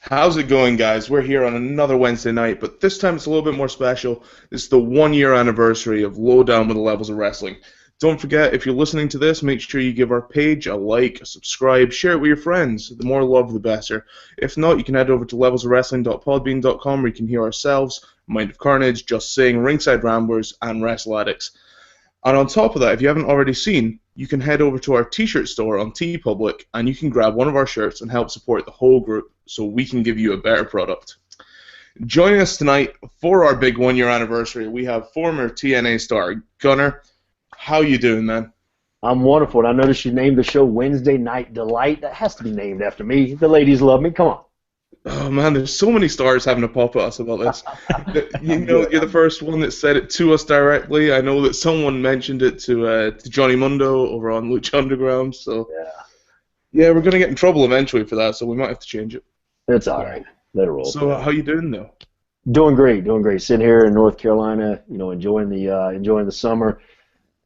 How's it going, guys? We're here on another Wednesday night, but this time it's a little bit more special. It's the 1 year anniversary of Lowdown with the Levels of Wrestling. Don't forget, if you're listening to this, make sure you give our page a like, a subscribe, share it with your friends. The more love, the better. If not, you can head over to levelsofwrestling.podbean.com where you can hear ourselves, Mind of Carnage, Just Saying, Ringside Ramblers, and Wrestle Addicts. And on top of that, if you haven't already seen, you can head over to our t-shirt store on TeePublic and you can grab one of our shirts and help support the whole group so we can give you a better product. Joining us tonight for our big 1 year anniversary, we have former TNA star Gunner. How you doing, man? I'm wonderful. And I noticed you named the show Wednesday Night Delight. That has to be named after me. The ladies love me. Come on. Oh man, there's so many stars having to pop at us about this. You're the first one that said it to us directly. I know that someone mentioned it to Johnny Mundo over on Lucha Underground. So yeah, we're gonna get in trouble eventually for that. So we might have to change it. It's all right. Let it roll. So how you doing though? Doing great. Doing great. Sitting here in North Carolina, enjoying the summer.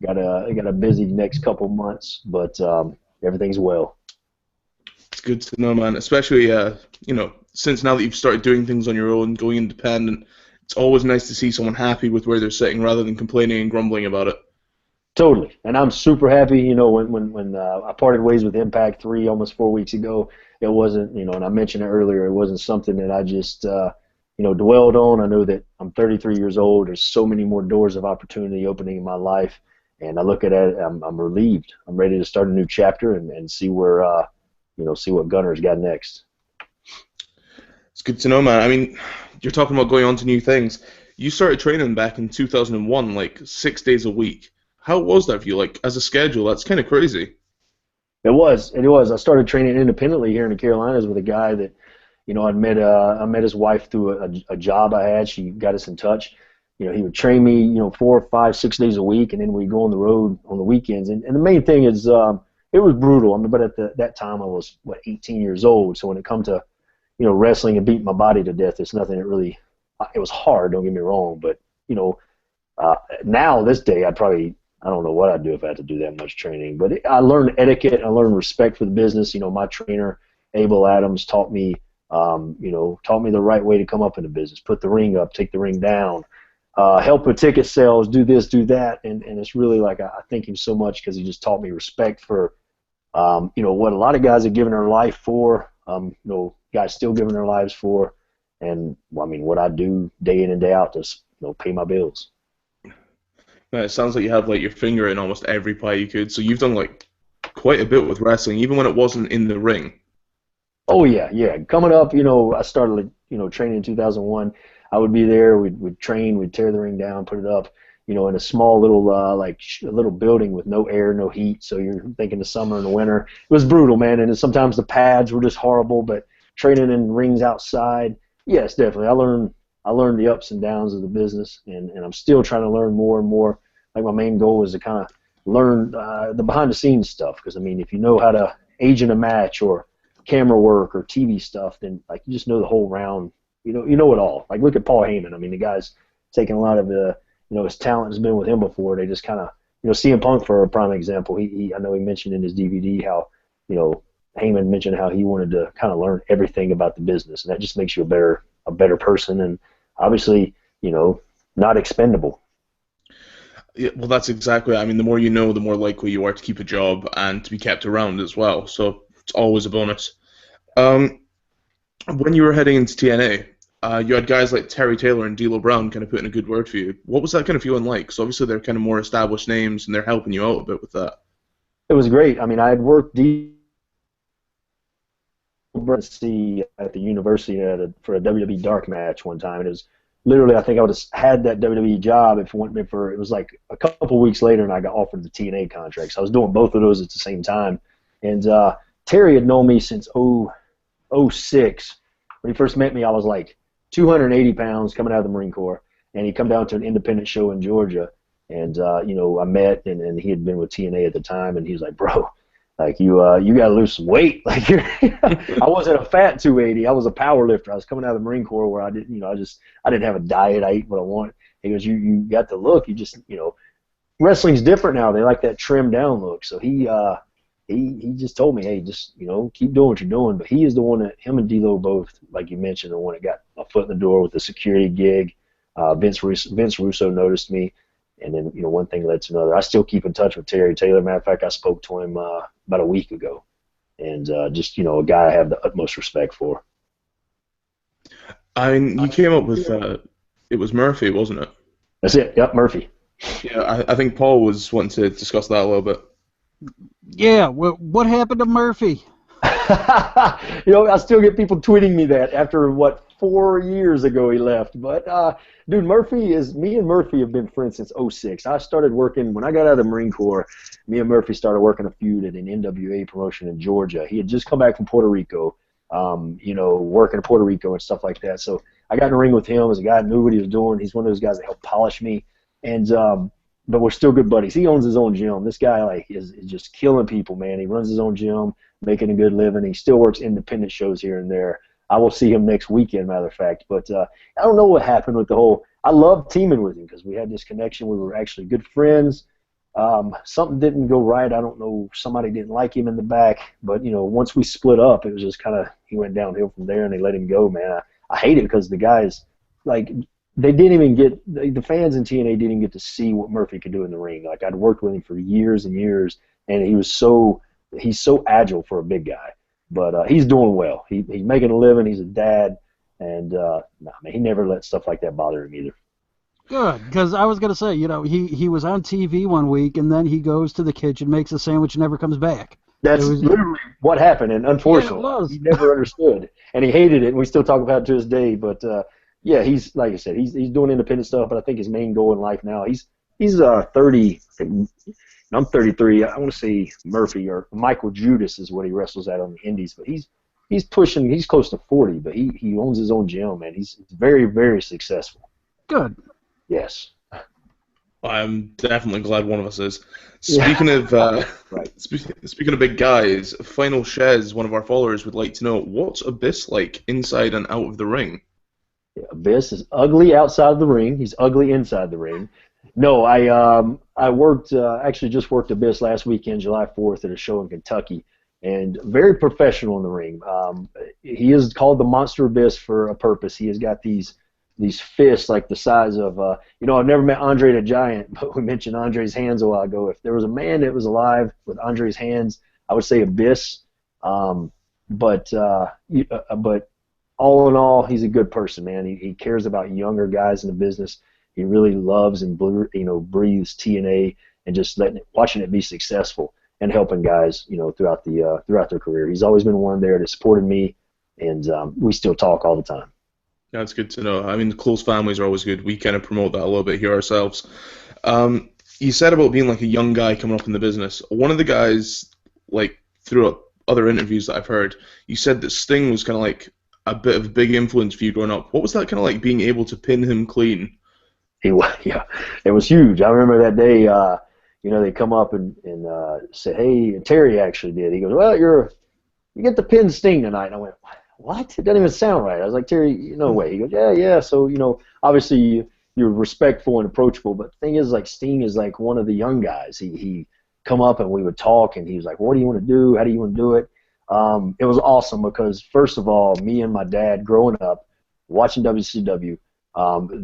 Got a busy next couple months, but everything's well. It's good to know, man. Especially since now that you've started doing things on your own, going independent, it's always nice to see someone happy with where they're sitting rather than complaining and grumbling about it. Totally, and I'm super happy. When I parted ways with Impact 3 almost 4 weeks ago, it wasn't, and I mentioned it earlier, it wasn't something that I just, dwelled on. I know that I'm 33 years old. There's so many more doors of opportunity opening in my life, and I look at it, I'm relieved. I'm ready to start a new chapter and see where, see what Gunner's got next. It's good to know, man. I mean, you're talking about going on to new things. You started training back in 2001, like 6 days a week. How was that for you? Like, as a schedule, that's kind of crazy. It was. I started training independently here in the Carolinas with a guy that, I met his wife through a job I had. She got us in touch. He would train me, 4, 5, 6 days a week, and then we'd go on the road on the weekends. And the main thing is, it was brutal. I mean, but at that time I was, 18 years old. So when it come to, wrestling and beating my body to death, it's nothing that really, it was hard, don't get me wrong. But, now, this day, I don't know what I'd do if I had to do that much training. But I learned etiquette. I learned respect for the business. My trainer, Abel Adams, taught me the right way to come up in the business. Put the ring up, take the ring down, help with ticket sales, do this, do that. And it's really like I thank him so much because he just taught me respect for, what a lot of guys have given their life for, guys still giving their lives for. And, what I do day in and day out to, pay my bills. Man, it sounds like you have like your finger in almost every pie you could. So you've done like quite a bit with wrestling, even when it wasn't in the ring. Oh yeah. Coming up, I started, training in 2001. I would be there. We'd train. We'd tear the ring down, put it up, in a small little a little building with no air, no heat. So you're thinking the summer and the winter. It was brutal, man. And sometimes the pads were just horrible. But training in rings outside, yes, definitely. I learned the ups and downs of the business, and I'm still trying to learn more and more. Like my main goal is to kind of learn the behind-the-scenes stuff, because if you know how to agent a match or camera work or TV stuff, then like you just know the whole round. You know it all. Like look at Paul Heyman. The guy's taken a lot of his talent has been with him before. They just kind of CM Punk for a prime example. I know he mentioned in his DVD how Heyman mentioned how he wanted to kind of learn everything about the business, and that just makes you a better person, and obviously not expendable. Yeah, well, that's exactly it. The more you know, the more likely you are to keep a job and to be kept around as well. So it's always a bonus. When you were heading into TNA, you had guys like Terry Taylor and D'Lo Brown kind of putting a good word for you. What was that kind of feeling like? Because obviously they're kind of more established names and they're helping you out a bit with that. It was great. I had worked at the university for a WWE dark match one time, and it was literally, I think I would have had that WWE job if it wasn't been for, it was like a couple weeks later and I got offered the TNA contract. So I was doing both of those at the same time. And Terry had known me since '06. When he first met me, I was like 280 pounds coming out of the Marine Corps, and he come down to an independent show in Georgia. And, I met, and he had been with TNA at the time, and he was like, bro, like you got to lose some weight. Like I wasn't a fat 280. I was a power lifter. I was coming out of the Marine Corps where I didn't, I didn't have a diet. I ate what I want. He goes, you got the look. You just, wrestling's different now. They like that trimmed down look. So he he just told me, hey, just keep doing what you're doing. But he is the one that him and D'Lo both, like you mentioned, the one that got my foot in the door with the security gig. Vince Russo noticed me, and then one thing led to another. I still keep in touch with Terry Taylor. Matter of fact, I spoke to him about a week ago, and just a guy I have the utmost respect for. I mean, you came up with it was Murphy, wasn't it? That's it. Yep, Murphy. Yeah, I think Paul was wanting to discuss that a little bit. Yeah, what happened to Murphy? I still get people tweeting me that after 4 years ago he left. But dude, me and Murphy have been friends since '06. I started working when I got out of the Marine Corps. Me and Murphy started working a feud at an NWA promotion in Georgia. He had just come back from Puerto Rico, working in Puerto Rico and stuff like that. So I got in the ring with him as a guy who knew what he was doing. He's one of those guys that helped polish me. And but we're still good buddies. He owns his own gym. This guy is just killing people, man. He runs his own gym, making a good living. He still works independent shows here and there. I will see him next weekend, matter of fact. But I don't know what happened with the whole. I love teaming with him because we had this connection. We were actually good friends. Something didn't go right. I don't know. Somebody didn't like him in the back. But once we split up, it was just kind of he went downhill from there, and they let him go, man. I hate it because the guys like. They didn't even get the fans in TNA didn't get to see what Murphy could do in the ring. Like I'd worked with him for years and years, and he's so agile for a big guy. But he's doing well. He's making a living. He's a dad, and he never let stuff like that bother him either. Good, because I was gonna say, he was on TV one week, and then he goes to the kitchen, makes a sandwich, and never comes back. That's literally what happened, and unfortunately, he never understood, and he hated it. And we still talk about it to this day, but. Yeah, he's like I said, he's doing independent stuff, but I think his main goal in life now, he's 30. I'm 33. I want to say Murphy or Michael Judas is what he wrestles at on the Indies, but he's pushing. He's close to 40, but he owns his own gym, man. He's very, very successful. Good. Yes. I'm definitely glad one of us is. Speaking of right. Speaking of big guys, Final Shez, one of our followers, would like to know what's Abyss like inside and out of the ring. Abyss is ugly outside of the ring. He's ugly inside the ring. No, I worked actually just worked Abyss last weekend, July 4th, at a show in Kentucky, and very professional in the ring. He is called the Monster Abyss for a purpose. He has got these fists like the size of I've never met Andre the Giant, but we mentioned Andre's hands a while ago. If there was a man that was alive with Andre's hands, I would say Abyss. But all in all, he's a good person, man. He cares about younger guys in the business. He really loves and breathes TNA and just watching it be successful and helping guys, throughout their career. He's always been one there that supported me, and we still talk all the time. That's good to know. I mean, close families are always good. We kind of promote that a little bit here ourselves. You said about being like a young guy coming up in the business. One of the guys, like throughout other interviews that I've heard, you said that Sting was kind of like a bit of a big influence for you growing up. What was that kind of like, being able to pin him clean? Yeah, it was huge. I remember that day, they come up and say, hey, Terry actually did. He goes, well, you get the pin Sting tonight. And I went, what? It doesn't even sound right. I was like, Terry, no way. He goes, yeah. So, obviously you're respectful and approachable, but the thing is, like, Sting is like one of the young guys. He come up and we would talk, and he was like, what do you want to do? How do you want to do it? It was awesome because, first of all, me and my dad growing up watching WCW,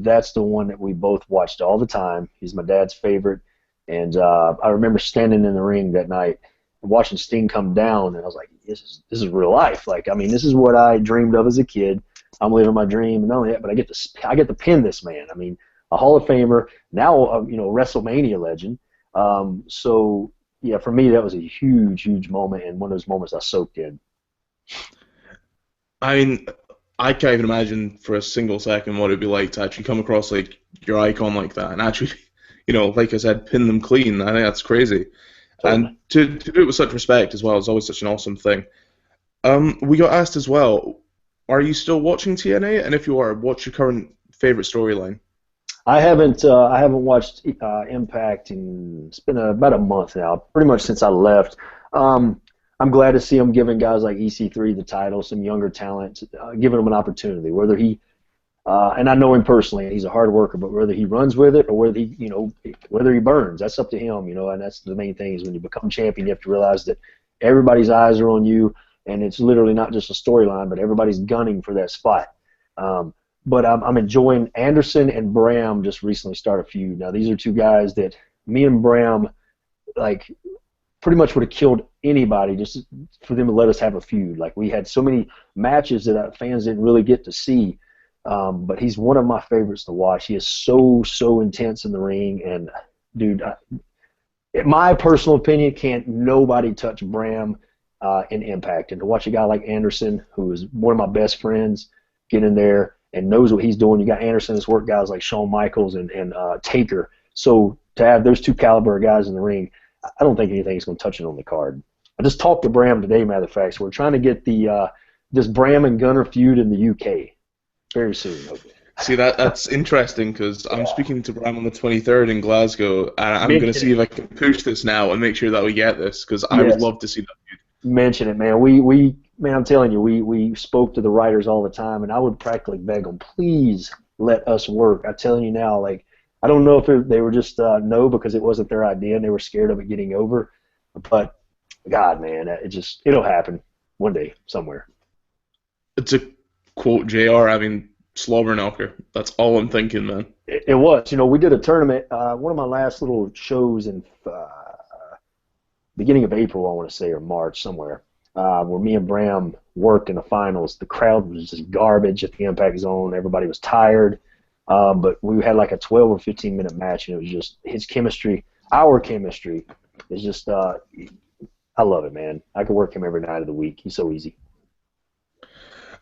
that's the one that we both watched all the time. He's my dad's favorite. And I remember standing in the ring that night watching Sting come down, and I was like, this is real life. Like, I mean, this is what I dreamed of as a kid. I'm living my dream, and not only that, but I get to pin this man. I mean, a Hall of Famer, now WrestleMania legend. So yeah, for me, that was a huge, huge moment, and one of those moments I soaked in. I mean, I can't even imagine for a single second what it'd be like to actually come across like your icon like that and actually, like I said, pin them clean. I think that's crazy. Totally. And to do it with such respect as well is always such an awesome thing. We got asked as well, are you still watching TNA? And if you are, what's your current favorite storyline? I haven't watched Impact it's been about a month now, pretty much since I left. I'm glad to see him giving guys like EC3 the title, some younger talent, giving them an opportunity. Whether he and I know him personally, and he's a hard worker, but whether he runs with it or whether he burns, that's up to him. And that's the main thing is when you become champion, you have to realize that everybody's eyes are on you, and it's literally not just a storyline, but everybody's gunning for that spot. But I'm enjoying Anderson and Bram just recently start a feud. Now, these are two guys that me and Bram, like, pretty much would have killed anybody just for them to let us have a feud. Like, we had so many matches that fans didn't really get to see. But he's one of my favorites to watch. He is so intense in the ring, and dude, in my personal opinion, can't nobody touch Bram in Impact. And to watch a guy like Anderson, who is one of my best friends, get in there and knows what he's doing. You got Anderson that's worked guys like Shawn Michaels and Taker. So to have those two caliber guys in the ring, I don't think anything's going to touch it on the card. I just talked to Bram today, matter of fact. So we're trying to get this Bram and Gunner feud in the UK very soon. Okay. See, that's interesting because I'm speaking to Bram on the 23rd in Glasgow, and I'm going to see if I can push this now and make sure that we get this because I would love to see that feud. Mention it, man. Man, I'm telling you, we spoke to the writers all the time, and I would practically beg them, please let us work. I'm telling you now, like, I don't know if they were just no because it wasn't their idea and they were scared of it getting over, but God, man, it'll happen one day somewhere. It's a quote JR. I mean, slobber knocker. That's all I'm thinking, man. It was. You know, we did a tournament. One of my last little shows in beginning of April, I want to say, or March somewhere, where me and Bram worked in the finals. The crowd was just garbage at the Impact Zone. Everybody was tired. But we had like a 12 or 15 minute match, and it was just his chemistry, our chemistry, is just, I love it, man. I could work him every night of the week. He's so easy.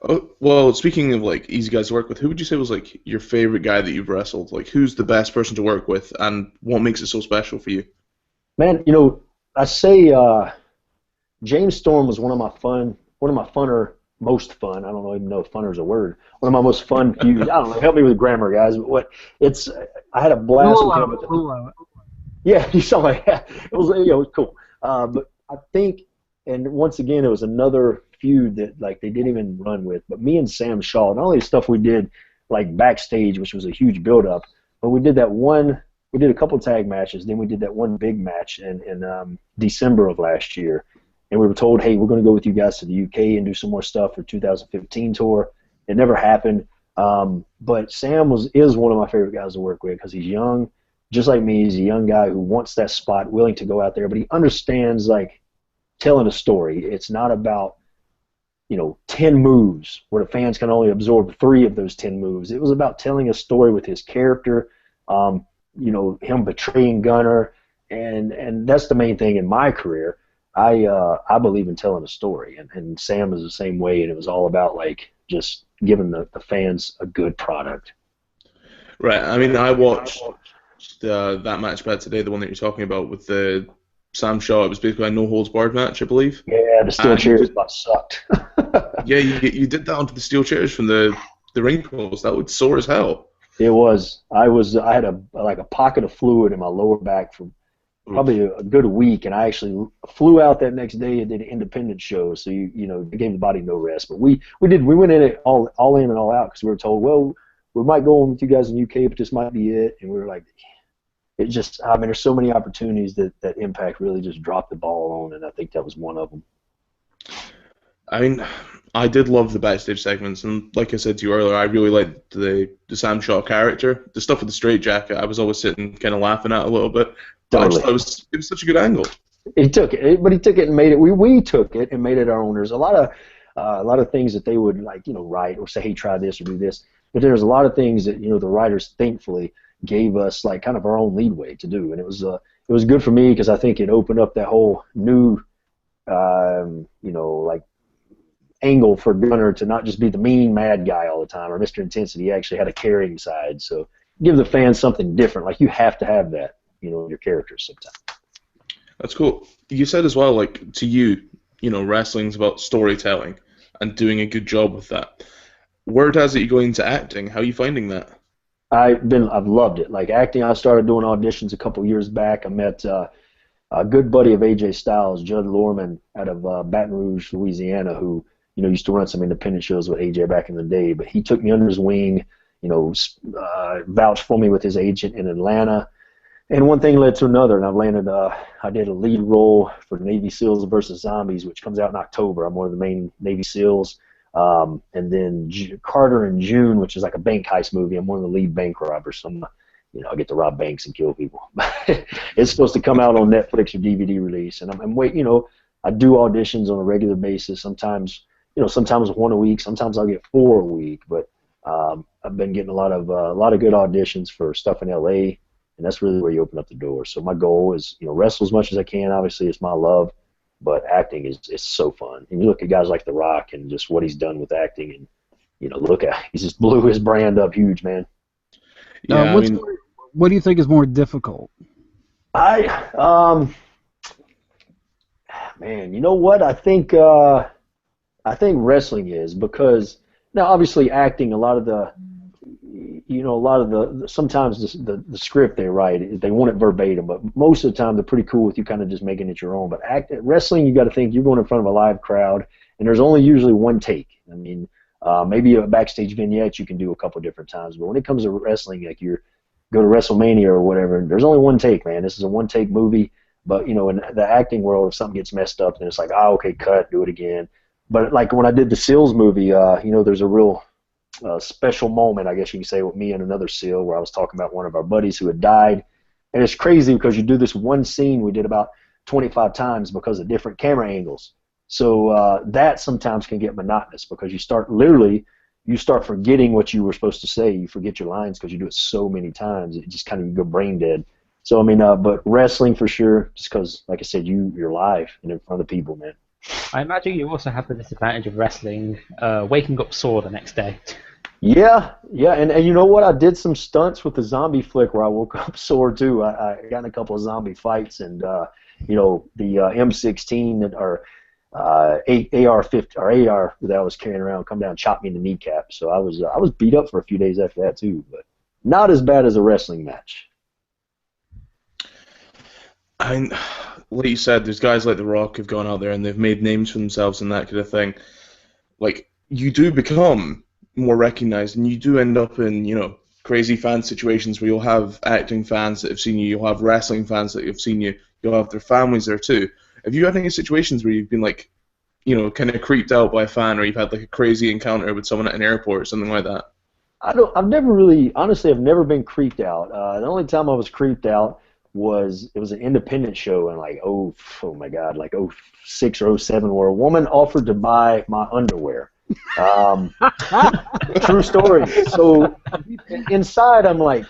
Oh, well, speaking of like easy guys to work with, who would you say was like your favorite guy that you've wrestled? Like, who's the best person to work with, and what makes it so special for you? Man, you know, I say James Storm was one of my funner, most fun. I don't even know if funner is a word. One of my most fun feuds. I don't know. Help me with grammar, guys. But I had a blast with him. Yeah, you saw it. It was cool. But I think, and once again, it was another feud that like they didn't even run with. But me and Sam Shaw, not only the stuff we did like backstage, which was a huge build-up, but we did that one. We did a couple tag matches. Then we did that one big match in December of last year. And we were told, hey, we're going to go with you guys to the UK and do some more stuff for 2015 tour. It never happened. But Sam is one of my favorite guys to work with because he's young, just like me. He's a young guy who wants that spot, willing to go out there. But he understands, like, telling a story. It's not about, 10 moves where the fans can only absorb 3 of those 10 moves. It was about telling a story with his character, him betraying Gunner. And that's the main thing in my career. I believe in telling a story, and Sam is the same way, and it was all about like just giving the fans a good product. Right. I mean, I watched that match back today, the one that you're talking about with the Sam Shaw. It was basically a no-holds-barred match, I believe. Yeah, the steel chairs sucked. Yeah, you did that onto the steel chairs from the ring post. That looked sore as hell. It was. I had a pocket of fluid in my lower back for probably a good week, and I actually flew out that next day and did an independent show. So it gave the body no rest. But we went in it all in and all out because we were told, well, we might go on with you guys in the UK, but this might be it. And we were like, there's so many opportunities that Impact really just dropped the ball on, and I think that was one of them. I mean, I did love the backstage segments, and like I said to you earlier, I really liked the Sam Shaw character. The stuff with the straight jacket, I was always sitting kind of laughing at a little bit. But Totally. it was such a good angle. He took it and made it. We took it and made it our own. There's a lot of things that they would write or say, hey, try this or do this. But there's a lot of things that the writers thankfully gave us like kind of our own leadway to do, and it was good for me because I think it opened up that whole new like angle for Gunner to not just be the mean mad guy all the time or Mr. Intensity. He actually had a caring side. So give the fans something different. Like you have to have that. Your characters sometimes. That's cool. You said as well, like, to you, wrestling's about storytelling and doing a good job with that. Where does it you go into acting? How are you finding that? I've loved it. Like acting, I started doing auditions a couple years back. I met a good buddy of AJ Styles, Judd Lorman, out of Baton Rouge, Louisiana, who used to run some independent shows with AJ back in the day. But he took me under his wing, vouched for me with his agent in Atlanta. And one thing led to another, and I've landed. I did a lead role for Navy SEALs versus Zombies, which comes out in October. I'm one of the main Navy SEALs. And then Carter in June, which is like a bank heist movie. I'm one of the lead bank robbers. So I get to rob banks and kill people. It's supposed to come out on Netflix or DVD release, and I'm wait. I do auditions on a regular basis. Sometimes, sometimes one a week. Sometimes I'll get 4 a week. But I've been getting a lot of good auditions for stuff in LA, and that's really where you open up the door. So my goal is, wrestle as much as I can. Obviously, it's my love, but acting is so fun. And you look at guys like The Rock and just what he's done with acting, and he just blew his brand up huge, man. Yeah, what do you think is more difficult? Man, you know what? I think wrestling is, because now obviously acting, sometimes the script they write, they want it verbatim, but most of the time they're pretty cool with you kind of just making it your own. But wrestling, you got to think you're going in front of a live crowd, and there's only usually one take. I mean, maybe a backstage vignette you can do a couple different times, but when it comes to wrestling, like you go to WrestleMania or whatever, there's only one take, man. This is a one-take movie. But in the acting world, if something gets messed up, then it's like, okay, cut, do it again. But like when I did the SEALs movie, there's a real special moment, I guess you can say, with me and another SEAL, where I was talking about one of our buddies who had died. And it's crazy because you do this one scene we did about 25 times because of different camera angles. So that sometimes can get monotonous, because you start forgetting what you were supposed to say. You forget your lines because you do it so many times. It just kind of, you go brain dead. So, I mean, but wrestling for sure, just because, like I said, you're live and in front of people, man. I imagine you also have the disadvantage of wrestling, waking up sore the next day. Yeah, and you know what? I did some stunts with the zombie flick where I woke up sore too. I got in a couple of zombie fights, and the M16 that are AR-50 or AR that I was carrying around come down and chopped me in the kneecap. So I was beat up for a few days after that too, but not as bad as a wrestling match. Like you said, there's guys like The Rock who've gone out there and they've made names for themselves and that kind of thing. Like, you do become more recognized, and you do end up in, crazy fan situations where you'll have acting fans that have seen you, you'll have wrestling fans that have seen you, you'll have their families there too. Have you had any situations where you've been like, kind of creeped out by a fan, or you've had like a crazy encounter with someone at an airport or something like that? I've never been creeped out. The only time I was creeped out was, it was an independent show in like oh my god, like 06 or 07, where a woman offered to buy my underwear. True story. So inside I'm like,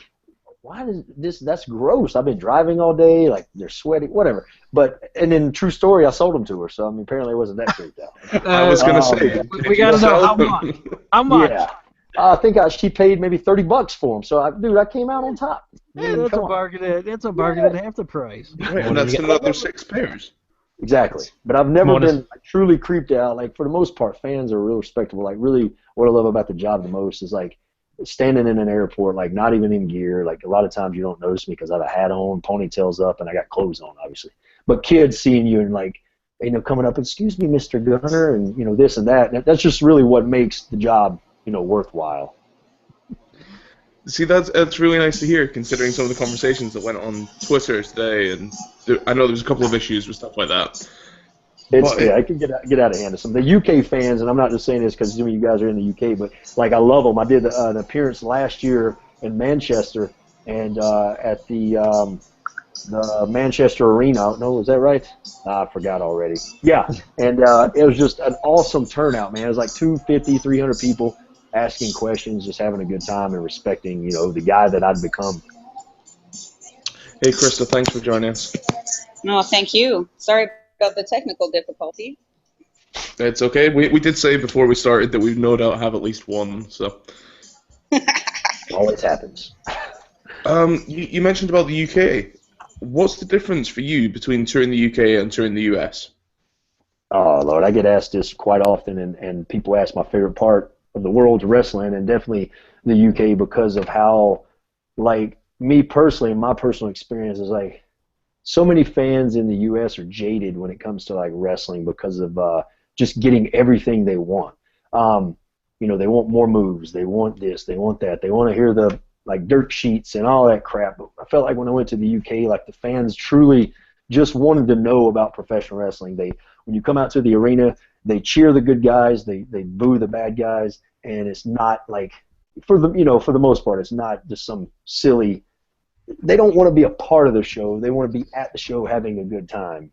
why is this? That's gross. I've been driving all day, like they're sweaty, whatever. And then true story, I sold them to her. So I mean, apparently it wasn't that creeped out. I was gonna say, we gotta know how much. How much? Yeah. I think she paid maybe $30 for them. So I came out on top. Yeah, that's a bargain. That's a bargain at half the price. Right, and that's another 6 pairs. Exactly. But I've never been truly creeped out. Like, for the most part, fans are real respectable. Like, really, what I love about the job the most is, like, standing in an airport, like, not even in gear. Like, a lot of times you don't notice me because I have a hat on, ponytails up, and I got clothes on, obviously. But kids seeing you and, like, coming up, excuse me, Mr. Gunner, and, this and that. That's just really what makes the job, worthwhile. See, that's really nice to hear, considering some of the conversations that went on Twitter today, and I know there's a couple of issues with stuff like that. It can get out of hand. Some the UK fans, and I'm not just saying this because you guys are in the UK, but like I love them. I did an appearance last year in Manchester, and at the Manchester Arena. No, was that right? I forgot already. Yeah, and it was just an awesome turnout, man. It was like 250, 300 people asking questions, just having a good time and respecting, the guy that I'd become. Hey, Krista, thanks for joining us. No, thank you. Sorry about the technical difficulty. It's okay. We did say before we started that we no doubt have at least one, so. Always happens. You mentioned about the UK. What's the difference for you between touring the UK and touring the US? Oh, Lord, I get asked this quite often, and people ask my favorite part of the world's wrestling, and definitely the UK, because of how, like, me personally, my personal experience is like, so many fans in the US are jaded when it comes to like wrestling because of just getting everything they want. They want more moves, they want this, they want that, they want to hear the like dirt sheets and all that crap. But I felt like when I went to the UK, like the fans truly just wanted to know about professional wrestling. When you come out to the arena, they cheer the good guys, they boo the bad guys, and it's not like for the most part, it's not just some silly. They don't want to be a part of the show. They want to be at the show having a good time,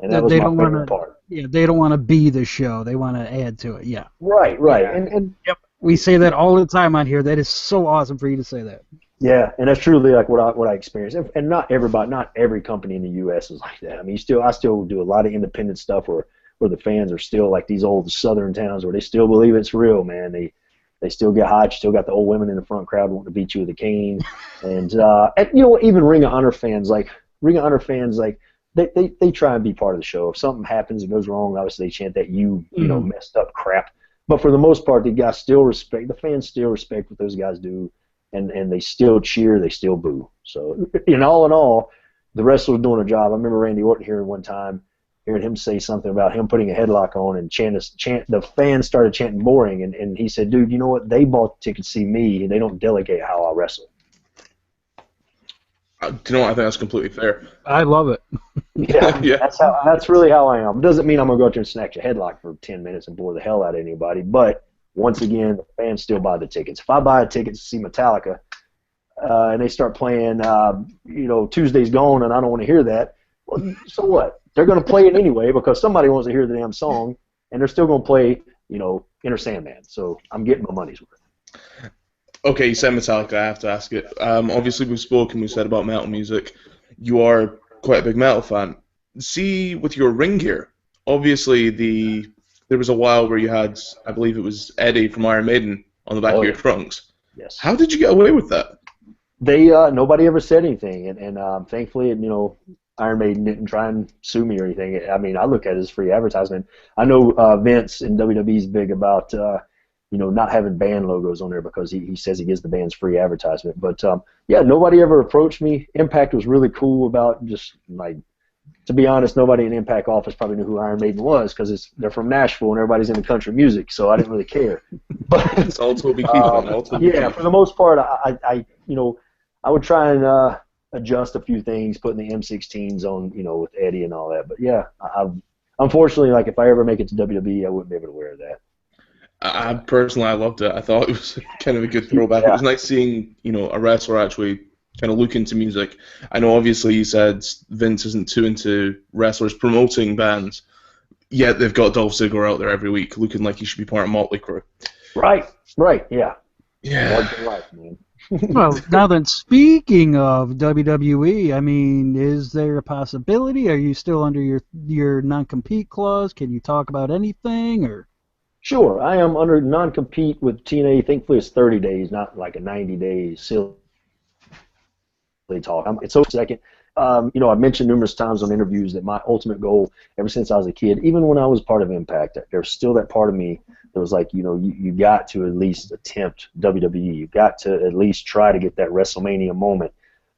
and that was my favorite part. Yeah, they don't want to be the show. They want to add to it. Yeah. Right. Yeah. And Yep. We say that all the time on here. That is so awesome for you to say that. yeah, and that's truly like what I experienced. And not every company in the U.S. is like that. I mean, I still do a lot of independent stuff where the fans are still like these old southern towns where they still believe it's real, man. They still get hot. You still got the old women in the front crowd wanting to beat you with a cane, and even Ring of Honor fans, they try and be part of the show. If something happens and goes wrong, obviously they chant that messed up crap. But for the most part, the fans still respect what those guys do, and they still cheer, they still boo. So in all, the wrestlers doing a job. I remember Randy Orton hearing him say something about him putting a headlock on and the fans started chanting boring, and he said, dude, you know what? They bought the ticket to see me, and they don't delegate how I wrestle. Do you know what? I think that's completely fair. I love it. Yeah, Yeah. That's really how I am. It doesn't mean I'm going to go out there and snatch a headlock for 10 minutes and bore the hell out of anybody, but once again, the fans still buy the tickets. If I buy a ticket to see Metallica and they start playing, Tuesday's Gone, and I don't want to hear that, well, so what? They're going to play it anyway because somebody wants to hear the damn song, and they're still going to play, Enter Sandman. So I'm getting my money's worth. Okay, you said Metallica. I have to ask it. Obviously, we said about metal music. You are quite a big metal fan. See, with your ring gear, obviously there was a while where you had, I believe it was Eddie from Iron Maiden on the back of your trunks. Yes. How did you get away with that? They nobody ever said anything, and thankfully, Iron Maiden didn't try and sue me or anything. I mean, I look at it as free advertisement. I know Vince in WWE is big about not having band logos on there because he says he gives the bands free advertisement. But nobody ever approached me. Impact was really cool about just like, to be honest, nobody in Impact office probably knew who Iron Maiden was because they're from Nashville and everybody's into country music, so I didn't really care. But It's all Toby Keith, man. for the most part, I would try and adjust a few things, putting the M16s on, with Eddie and all that. But yeah, unfortunately, like if I ever make it to WWE, I wouldn't be able to wear that. I personally, I loved it. I thought it was kind of a good throwback. It was nice seeing, a wrestler actually kind of look into music. I know, obviously, you said Vince isn't too into wrestlers promoting bands, yet they've got Dolph Ziggler out there every week looking like he should be part of Motley Crue. Right, yeah. Yeah. Larger life, man. Well, now then, speaking of WWE, I mean, is there a possibility? Are you still under your non-compete clause? Can you talk about anything, or? Sure, I am under non-compete with TNA. Thankfully, it's 30 days, not like a 90-day silly talk. It's so second. I've mentioned numerous times on interviews that my ultimate goal, ever since I was a kid, even when I was part of Impact, there's still that part of me that was like, you got to at least attempt WWE. You got to at least try to get that WrestleMania moment.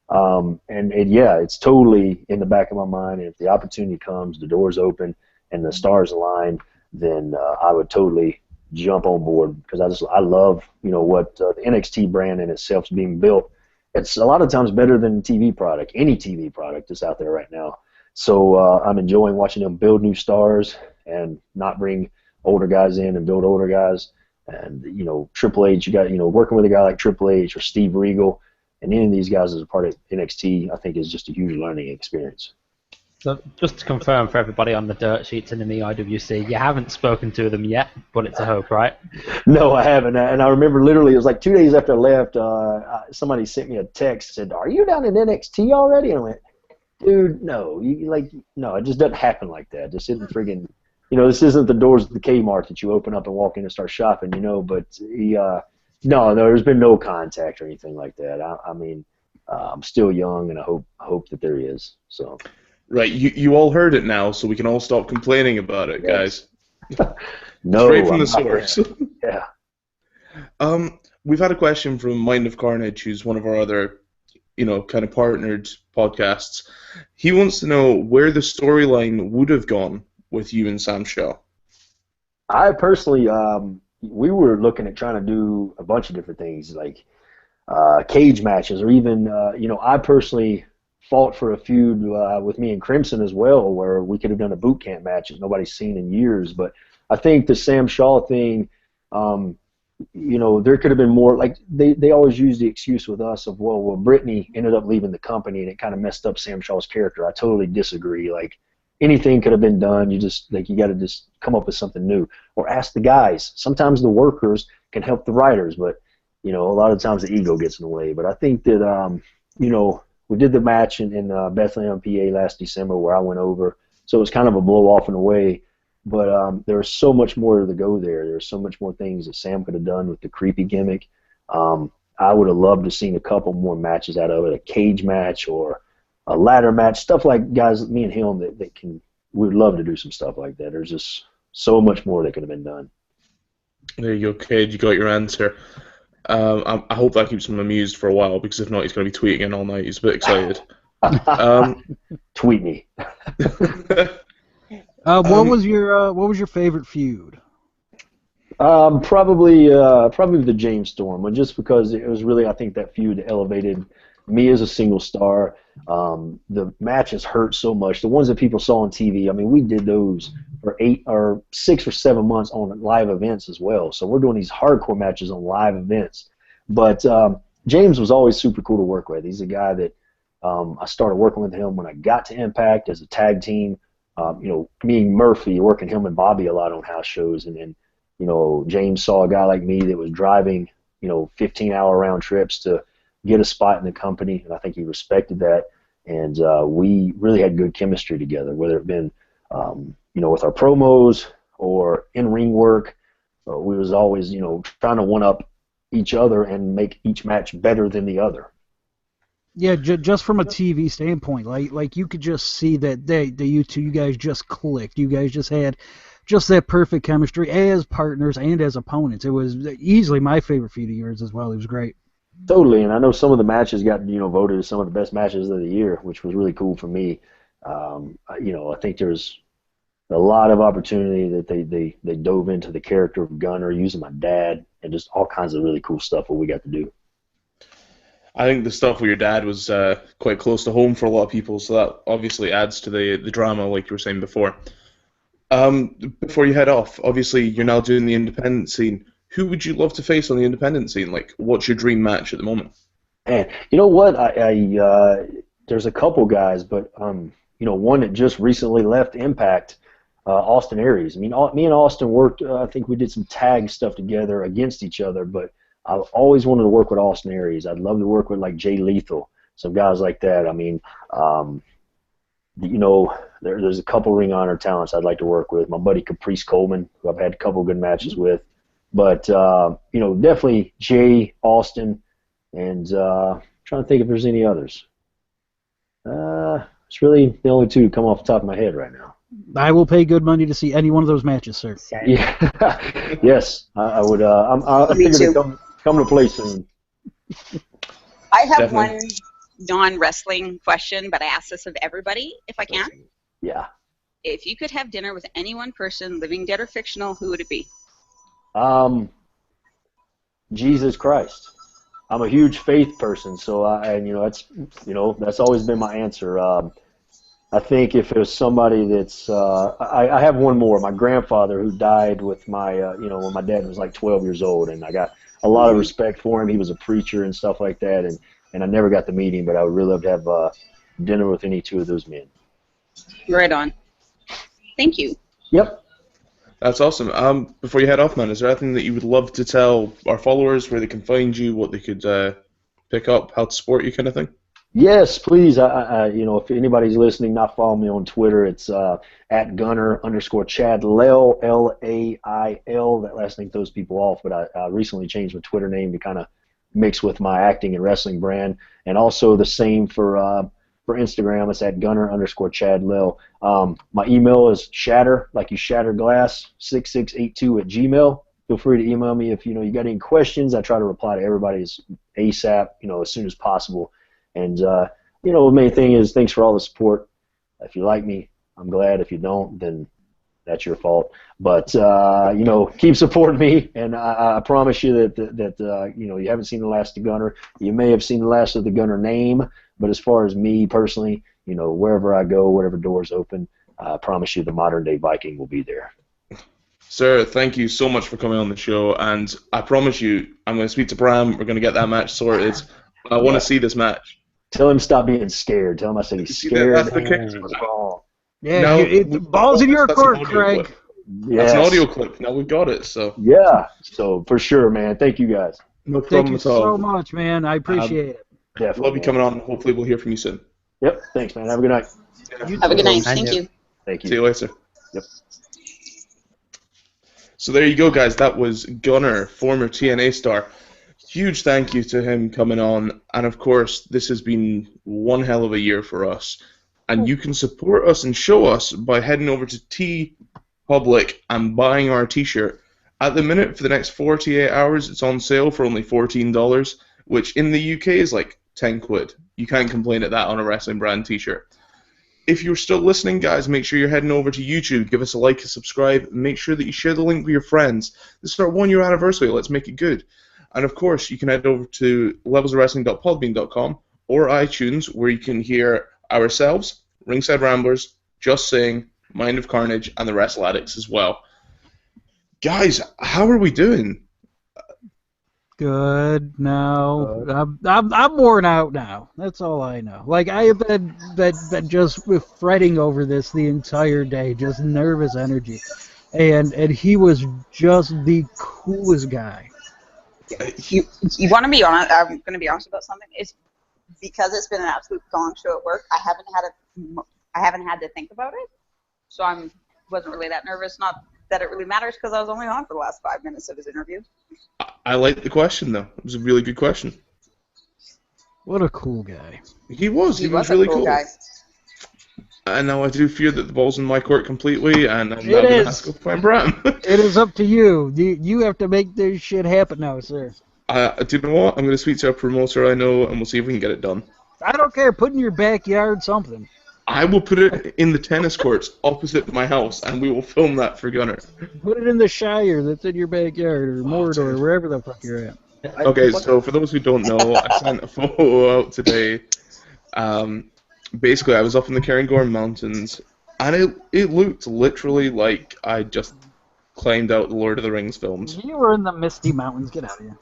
And it's totally in the back of my mind. And if the opportunity comes, the doors open, and the stars align, then I would totally jump on board because I love what the NXT brand in itself is being built. It's a lot of times better than TV product, any TV product that's out there right now. So I'm enjoying watching them build new stars and not bring older guys in and build older guys. And Triple H, you got working with a guy like Triple H or Steve Regal, and any of these guys as a part of NXT, I think is just a huge learning experience. So just to confirm for everybody on the dirt sheets and in the IWC, you haven't spoken to them yet, but it's a hope, right? No, I haven't. And I remember literally it was like 2 days after I left, somebody sent me a text and said, "Are you down in NXT already?" And I went, "Dude, no. No, it just doesn't happen like that. This isn't friggin', this isn't the doors of the Kmart that you open up and walk in and start shopping, But no, there's been no contact or anything like that. I mean, I'm still young, and I hope that there is. So. Right, you all heard it now, so we can all stop complaining about it, guys. No, straight from the source. Yeah. We've had a question from Mind of Carnage, who's one of our other, kind of partnered podcasts. He wants to know where the storyline would have gone with you and Sam Shaw. I personally, we were looking at trying to do a bunch of different things. Like, cage matches, or even I personally fought for a feud with me and Crimson as well, where we could have done a boot camp match that nobody's seen in years. But I think the Sam Shaw thing, there could have been more. Like they always use the excuse with us of, well, Brittany ended up leaving the company and it kind of messed up Sam Shaw's character. I totally disagree. Like anything could have been done. You got to just come up with something new, or ask the guys. Sometimes the workers can help the writers, but a lot of times the ego gets in the way. But I think that we did the match in Bethlehem, PA last December where I went over, so it was kind of a blow off in a way. But there was so much more to go there. There was so much more things that Sam could have done with the creepy gimmick. I would have loved to have seen a couple more matches out of it, a cage match or a ladder match, stuff like guys, me and him, that can. We'd love to do some stuff like that. There's just so much more that could have been done. There you go, Cade. You got your answer. I hope that keeps him amused for a while, because if not, he's going to be tweeting all night. He's a bit excited. Tweet me. What was your favorite feud? Probably the James Storm one, just because it was really, I think that feud elevated me as a single star. The matches hurt so much. The ones that people saw on TV, I mean, we did those for 6 or 7 months on live events as well. So we're doing these hardcore matches on live events. But James was always super cool to work with. He's a guy that I started working with him when I got to Impact as a tag team. Me and Murphy, working him and Bobby a lot on house shows, and then James saw a guy like me that was driving 15-hour round trips to get a spot in the company, and I think he respected that. And we really had good chemistry together, whether it been with our promos or in-ring work. We was always trying to one-up each other and make each match better than the other. Yeah, just from a TV standpoint, like you could just see that you guys just clicked. You guys just had just that perfect chemistry as partners and as opponents. It was easily my favorite feud of yours as well. It was great. Totally, and I know some of the matches got voted as some of the best matches of the year, which was really cool for me. I think there's a lot of opportunity that they dove into the character of Gunner, using my dad, and just all kinds of really cool stuff what we got to do. I think the stuff with your dad was quite close to home for a lot of people, so that obviously adds to the drama, like you were saying before. Before you head off, obviously you're now doing the independent scene. Who would you love to face on the independent scene? Like, what's your dream match at the moment? And you know what? There's a couple guys, but one that just recently left Impact, Austin Aries. I mean, me and Austin worked. I think we did some tag stuff together against each other, but I've always wanted to work with Austin Aries. I'd love to work with like Jay Lethal, some guys like that. I mean, there's a couple Ring Honor talents I'd like to work with. My buddy Caprice Coleman, who I've had a couple good matches with. But, definitely Jay, Austin, and trying to think if there's any others. It's really the only two come off the top of my head right now. I will pay good money to see any one of those matches, sir. Yeah. Yes, I would. I figured to come to play soon. I have Definitely. one non-wrestling question, but I ask this of everybody, if I can. Yeah. If you could have dinner with any one person, living, dead, or fictional, who would it be? Jesus Christ. I'm a huge faith person, so that's always been my answer. I think if it was somebody that's, I have one more. My grandfather, who died with my, when my dad was like 12 years old, and I got a lot of respect for him. He was a preacher and stuff like that, and I never got to meet him, but I would really love to have dinner with any two of those men. Right on. Thank you. Yep. That's awesome. Before you head off, man, is there anything that you would love to tell our followers, where they can find you, what they could pick up, how to support you, kind of thing? Yes, please. If anybody's listening, not following me on Twitter, it's at Gunner_Chad Lail, L-A-I-L. That last name throws people off, but I recently changed my Twitter name to kind of mix with my acting and wrestling brand, and also the same for Instagram. It's at Gunner_Chad Lail. My email is shatter, like you shatter glass, 6682 at Gmail. Feel free to email me if you got any questions. I try to reply to everybody ASAP, as soon as possible. And the main thing is thanks for all the support. If you like me, I'm glad. If you don't, then that's your fault. But keep supporting me, and I promise you that you haven't seen the last of Gunner. You may have seen the last of the Gunner name, but as far as me personally, wherever I go, whatever doors open, I promise you the modern day Viking will be there. Sir, thank you so much for coming on the show, and I promise you, I'm going to speak to Bram. We're going to get that match sorted. I want to see this match. Tell him stop being scared. Tell him I said he's scared. That's the case. What's wrong? Yeah, Now, balls in your court, Craig. That's an audio clip. Now we've got it. So yeah, so for sure, man. Thank you guys. no Thank problem you at all. so much, man. I appreciate it. Definitely. Love you coming on. Hopefully we'll hear from you soon. Yep. Thanks, man. Have a good night. Have a good night. Thank you. Thank you. See you later. Yep. So there you go, guys. That was Gunner, former TNA star. Huge thank you to him coming on. And of course, this has been one hell of a year for us. And you can support us and show us by heading over to TeePublic and buying our t-shirt. At the minute, for the next 48 hours, it's on sale for only $14, which in the UK is like 10 quid. You can't complain at that on a wrestling brand t-shirt. If you're still listening, guys, make sure you're heading over to YouTube. Give us a like, a subscribe, and make sure that you share the link with your friends. This is our 1 year anniversary. Let's make it good. And of course, you can head over to levelsofwrestling.podbean.com or iTunes, where you can hear ourselves, Ringside Ramblers, Just Saying, Mind of Carnage, and the Wrestle Addicts as well. Guys, how are we doing? Good. No, I'm worn out now. That's all I know. Like I have been just fretting over this the entire day, just nervous energy, and he was just the coolest guy. You want to be honest? I'm going to be honest about something. It's because it's been an absolute gong show at work. I haven't had to think about it, so wasn't really that nervous. Not that it really matters because I was only on for the last 5 minutes of his interview. I like the question, though. It was a really good question. What a cool guy. He was He was really a cool guy. And now I do fear that the ball's in my court completely, and I'm It now going is. to have to go find Bram. It is up to you. You have to make this shit happen now, sir. Do you know what? I'm going to speak to a promoter I know, and we'll see if we can get it done. I don't care. Put in your backyard something. I will put it in the tennis courts opposite my house, and we will film that for Gunner. Put it in the Shire that's in your backyard, or Mordor, or wherever the fuck you're at. Okay, so for those who don't know, I sent a photo out today. Basically, I was up in the Cairngorm Mountains, and it looked literally like I just climbed out the Lord of the Rings films. You were in the Misty Mountains. Get out of here.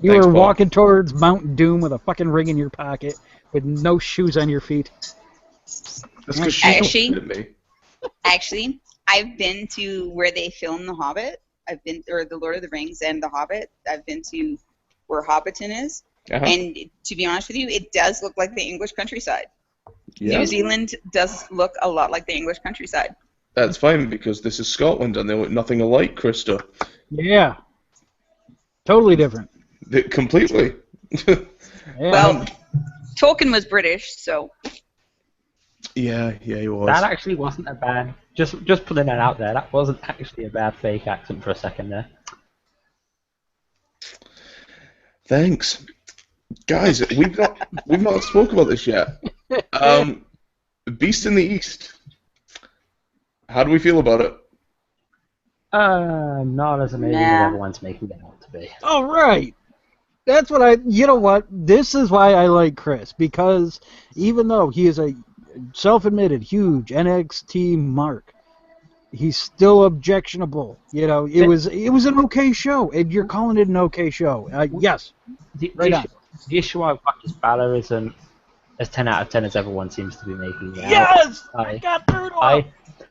You Thanks, were Paul. walking towards Mount Doom with a fucking ring in your pocket, with no shoes on your feet. That's because she Actually- don't fit me. Actually, I've been to where they filmed The Hobbit. Or The Lord of the Rings and The Hobbit. I've been to where Hobbiton is. Uh-huh. And to be honest with you, it does look like the English countryside. Yeah, New Zealand does look a lot like the English countryside. that's fine because this is Scotland and they look nothing alike, Krista. Yeah. Totally different. Completely. Yeah. Well, Tolkien was British, so yeah, he was. That actually wasn't a bad. Just putting that out there. That wasn't actually a bad fake accent for a second there. Thanks, guys. We've not spoke about this yet. Beast in the East. How do we feel about it? Not as amazing Nah. as everyone's making it out to be. All right. That's what you know what? This is why I like Chris, because even though he is a self-admitted huge NXT mark, he's still objectionable. You know, it was an okay show, and you're calling it an okay show. Yes. Right on. The issue I've got is Balor isn't as 10 out of 10 as everyone seems to be making it out. Yes! I got through it all.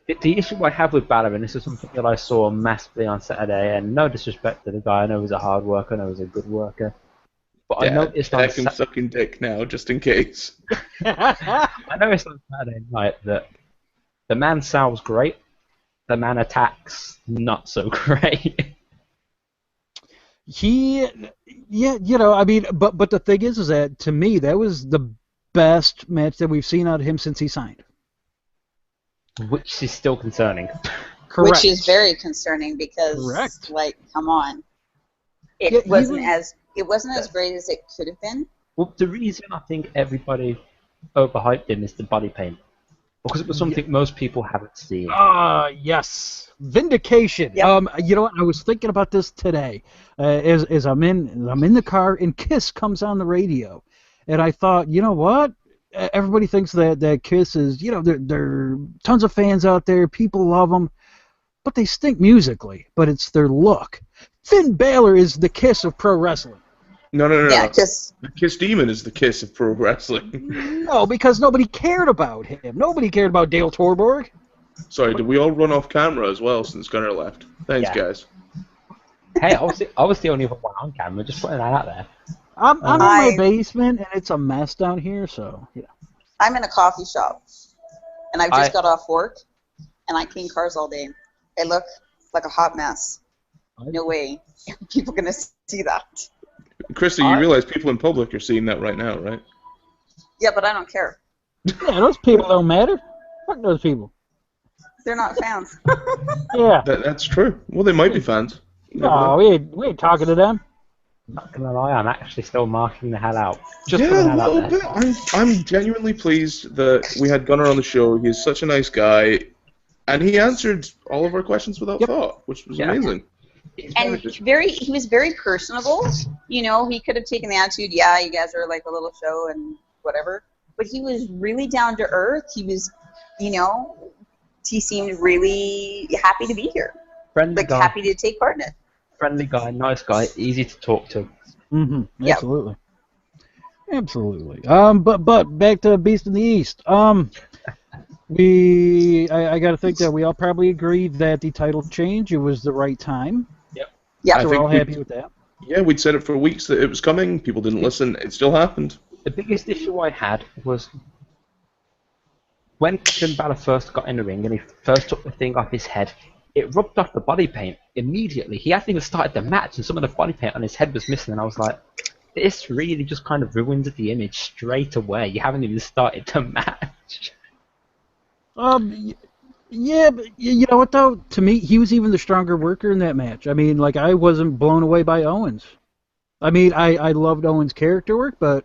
The issue I have with Balor, and this is something that I saw massively on Saturday, and no disrespect to the guy, I know he's a hard worker, I know he's a good worker, but I noticed on I'm sucking dick now, just in case. I noticed on Saturday night that the man sounds great, the man attacks not so great. I mean, but the thing is that to me that was the best match that we've seen out of him since he signed. Which is still concerning. Correct. which is very concerning because, Correct. like, come on, it Yeah, he wasn't was- as great as it could have been. Well, the reason I think everybody overhyped him is the body paint. Because it was something most people haven't seen. Yes, Vindication. Yep. You know what? I was thinking about this today. As I'm in the car and Kiss comes on the radio, and I thought, you know what? Everybody thinks that Kiss is, you know, there are tons of fans out there. People love them, but they stink musically. But it's their look. Finn Balor is the Kiss of pro wrestling. No. Yeah, just The Kiss Demon is the Kiss of pro wrestling. No, because nobody cared about him. Nobody cared about Dale Torborg. Sorry, did we all run off camera as well since Gunnar left? Thanks, Yeah. guys. Hey, I was the only one on camera, just putting that out there. I'm in my basement, and it's a mess down here, so, yeah. I'm in a coffee shop, and I've just got off work, and I clean cars all day. I look like a hot mess. No way. People gonna see that. Krista, you realize people in public are seeing that right now, right? Yeah, but I don't care. Yeah, those people don't matter. Fuck those people. They're not fans. Yeah. That's true. Well, they might be fans. No, we ain't talking to them. Not gonna lie, I'm actually still marking the hell out. Just Yeah, putting a that out little there. bit. I'm genuinely pleased that we had Gunnar on the show. He's such a nice guy, and he answered all of our questions without thought, which was amazing. And he was very personable. You know, he could have taken the attitude, yeah, you guys are like a little show and whatever. But he was really down to earth. He was, you know, he seemed really happy to be here. Friendly Like guy, happy to take part in it. friendly guy, nice guy, easy to talk to. Mm-hmm. Yep. Absolutely. Absolutely. But back to Beast in the East. I got to think that we all probably agreed that the title change, it was the right time. Yeah. So we're all happy with that. Yeah, we'd said it for weeks that it was coming. People didn't listen. It still happened. The biggest issue I had was when Finn Balor first got in the ring and he first took the thing off his head, it rubbed off the body paint immediately. He hadn't even started the match and some of the body paint on his head was missing, and I was like, this really just kind of ruins the image straight away. You haven't even started the match. Yeah, but you know what though? To me, he was even the stronger worker in that match. I mean, like, I wasn't blown away by Owens. I mean, I loved Owens' character work, but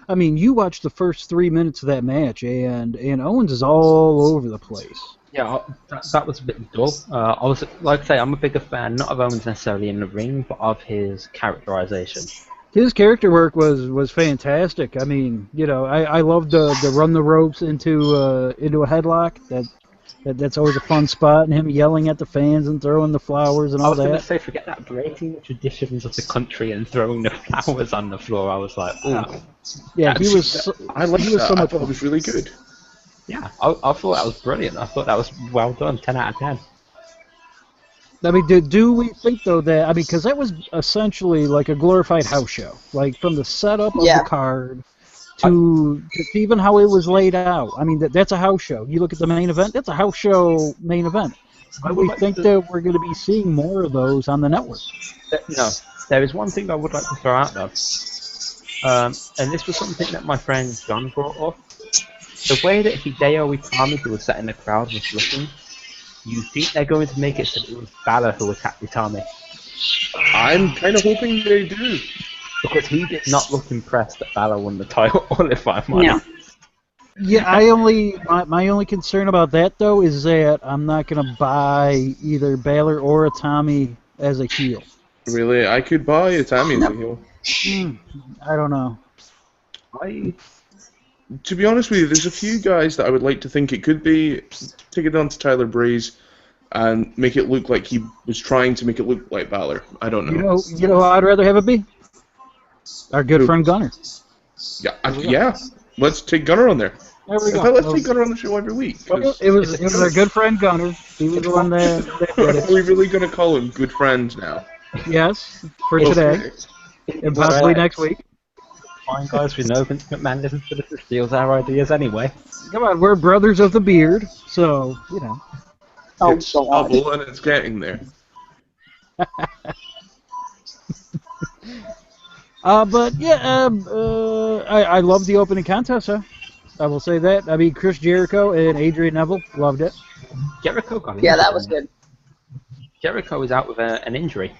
I mean, you watch the first 3 minutes of that match, and Owens is all over the place. Yeah, that was a bit dull. I was, like I say, I'm a bigger fan, not of Owens necessarily in the ring, but of his characterization. His character work was fantastic. I mean, you know, I loved the run the ropes into a headlock. That's always a fun spot, and him yelling at the fans and throwing the flowers and I all was going to that. say, forget that, breaking the traditions of the country and throwing the flowers on the floor. I was like, ooh. Yeah, he was. I liked he was that. so I much thought fun. it was really good. Yeah, I thought that was brilliant. I thought that was well done, 10 out of 10. I mean, do we think though that because that was essentially like a glorified house show, like from the setup of the card to even how it was laid out. I mean, that's a house show. You look at the main event; that's a house show main event. Do we think that we're going to be seeing more of those on the network? No, there is one thing I would like to throw out though, and this was something that my friend John brought up. The way that Hideo Itami, who was sat in the crowd, was looking, you think they're going to make it so that it was Balor who attacked Itami. I'm kind of hoping they do. Because he did not look impressed that Balor won the title, if I'm honest. Yeah, my only concern about that though is that I'm not going to buy either Balor or Itami as a heel. Really, I could buy Itami as a heel. I don't know. To be honest with you, there's a few guys that I would like to think it could be. Take it down to Tyler Breeze and make it look like he was trying to make it look like Balor. I don't know. You know who I'd rather have it be? Our good friend Gunner. Yeah. Let's take Gunner on there. There we go. Let's take Gunner on the show every week. It was our good friend Gunner. He was the one that did it. Are we really going to call him good friend now? Yes, for today. And possibly next week. Fine, guys, we know Vince McMahon listens to this, steals our ideas anyway. Come on, we're brothers of the beard, so, you know. It's trouble and it's getting there. But yeah, I love the opening contest, huh? I will say that. I mean, Chris Jericho and Adrian Neville loved it. Jericho got it. Yeah, that was good. Jericho is out with an injury.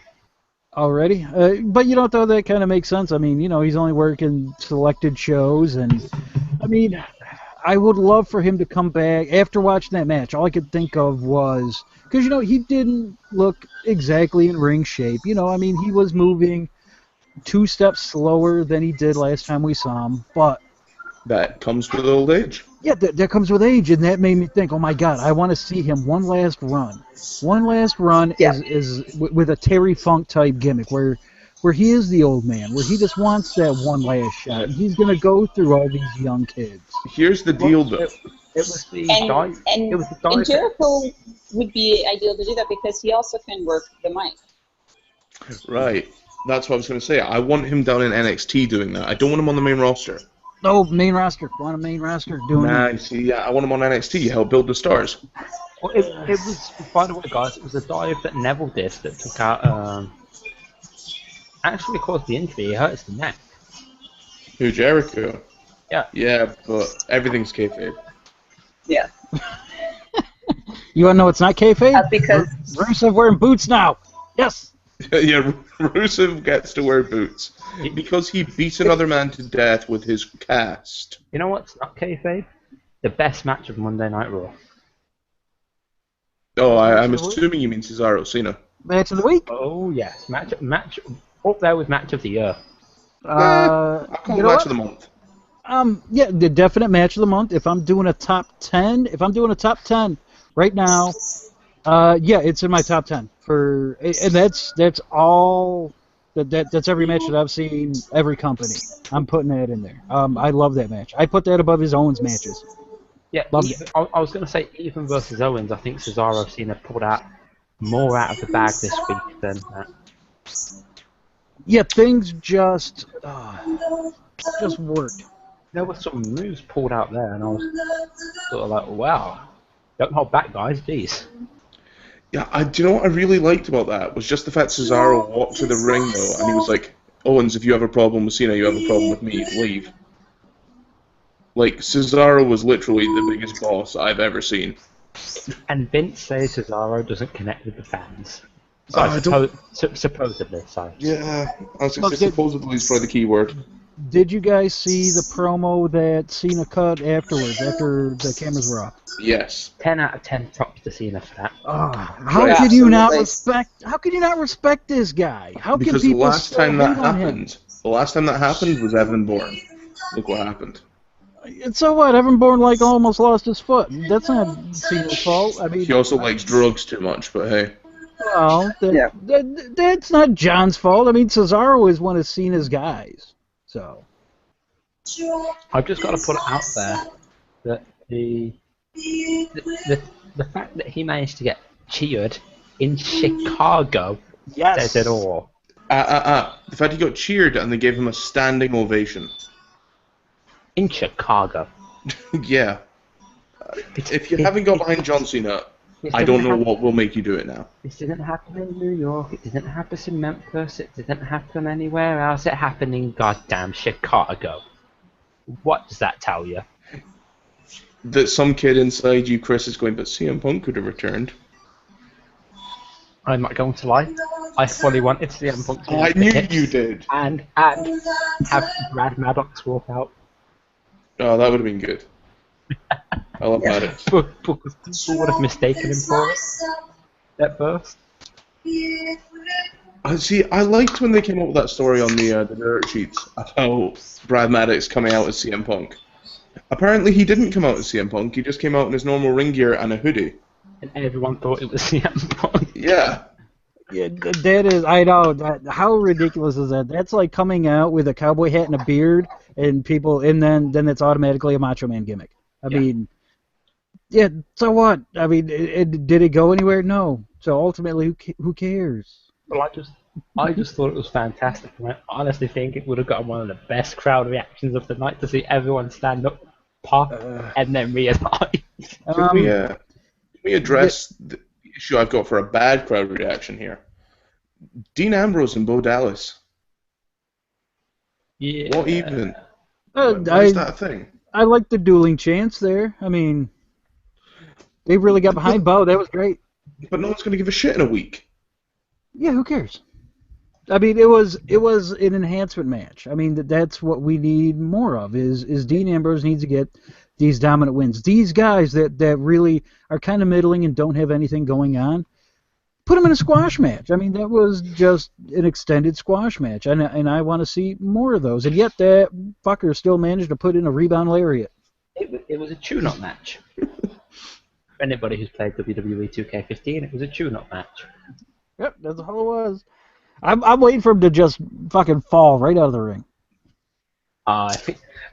Already, but you know what though, that kind of makes sense. I mean, you know, he's only working selected shows, and I mean, I would love for him to come back. After watching that match, all I could think of was, because, he didn't look exactly in ring shape. I mean, he was moving 2 steps slower than he did last time we saw him, but That comes with old age. yeah, that comes with age, and that made me think, oh my God, I want to see him one last run. One last run Yeah. is with a Terry Funk type gimmick where he is the old man, where he just wants that one last shot. And he's gonna go through all these young kids. Here's the deal, though. It was the And dive. and, It was the and dive. Jericho would be ideal to do that because he also can work the mic. Right. That's what I was going to say. I want him down in NXT doing that. I don't want him on the main roster. No, main roster. Want a main roster doing Nah, it. you see, yeah, I want him on NXT. Help build the stars. Well, it was, by the way, guys, it was a dive that Neville did that took out. Actually caused the injury. He hurt his neck. Who, Jericho? Yeah. Yeah, but everything's kayfabe. Yeah, You want to know it's not kayfabe? that's because Rusev wearing boots now. Yes. Yeah, Rusev gets to wear boots because he beat another man to death with his cast. You know what's not kayfabe? The best match of Monday Night Raw. Oh, I'm assuming you mean Cesaro, Cena. Match of the week. Oh yes, match up there with match of the year. I'll call you it know match what? of the month. Yeah, the definite match of the month. If I'm doing a top 10, right now, yeah, it's in my top 10 and that's all. That's every match that I've seen, every company. I'm putting that in there. I love that match. I put that above his Owens matches. Yeah, Loved even, I was going to say even versus Owens. I think Cesaro Cena pulled out more out of the bag this week than that. Yeah, things just worked. There were some moves pulled out there, and I was sort of like, wow, don't hold back, guys. Jeez. Yeah, do you know what I really liked about that was just the fact Cesaro walked to the ring though, and he was like, "Owens, if you have a problem with Cena, you have a problem with me. Leave." Like Cesaro was literally the biggest boss I've ever seen. And Vince says Cesaro doesn't connect with the fans. Oh, I don't- Supposedly, sorry. Yeah, I was going to say supposedly is probably the key word. Did you guys see the promo that Cena cut afterwards, after the cameras were off? Yes. 10 out of 10 props to Cena for that. How Yeah, could you not absolutely. respect? How could you not respect this guy? How can Because the people last still time that hate on him? happened was Evan Bourne. Look what happened. And so what? Evan Bourne almost lost his foot. That's not Cena's fault. I mean, He also likes drugs too much, but hey. well, that's not John's fault. I mean, Cesaro is one of Cena's guys. So I've just got to put it out there that the fact that he managed to get cheered in Chicago says it all. The fact he got cheered and they gave him a standing ovation. In Chicago. Yeah. If you haven't got behind John Cena, I don't know what will make you do it now. This didn't happen in New York, it didn't happen in Memphis, it didn't happen anywhere else, it happened in goddamn Chicago. What does that tell you? That some kid inside you, Chris, is going, but CM Punk could have returned. I'm not going to lie. I fully wanted CM Punk to Oh, I make the knew hits you did. and have Brad Maddox walk out. Oh, that would have been good. I love Maddox. Because people would have mistaken him for it at first. I liked when they came up with that story on the dirt sheets about Brad Maddox coming out as CM Punk. Apparently he didn't come out as CM Punk, he just came out in his normal ring gear and a hoodie. And everyone thought it was CM Punk. Yeah. yeah, that is. I know. How ridiculous is that? That's like coming out with a cowboy hat and a beard, and people, and then it's automatically a Macho Man gimmick. I mean, yeah. So what? I mean, did it go anywhere? No. So ultimately, who cares? Well, I just thought it was fantastic. And I honestly think it would have gotten one of the best crowd reactions of the night to see everyone stand up, pop, and then realize. Can we address the issue I've got for a bad crowd reaction here? Dean Ambrose and Bo Dallas. Yeah. What even? Why is that a thing? I like the dueling chants there. I mean, they really got behind Bo. That was great. But no one's going to give a shit in a week. Yeah, who cares? I mean, it was an enhancement match. I mean, that's what we need more of. Is Dean Ambrose needs to get these dominant wins. These guys that really are kind of middling and don't have anything going on, put them in a squash match. I mean, that was just an extended squash match, and I want to see more of those. And yet that fucker still managed to put in a rebound lariat. It was a tune-up match. For anybody who's played WWE 2K15, it was a tune-up match. Yep, that's all it was. I'm waiting for him to just fucking fall right out of the ring.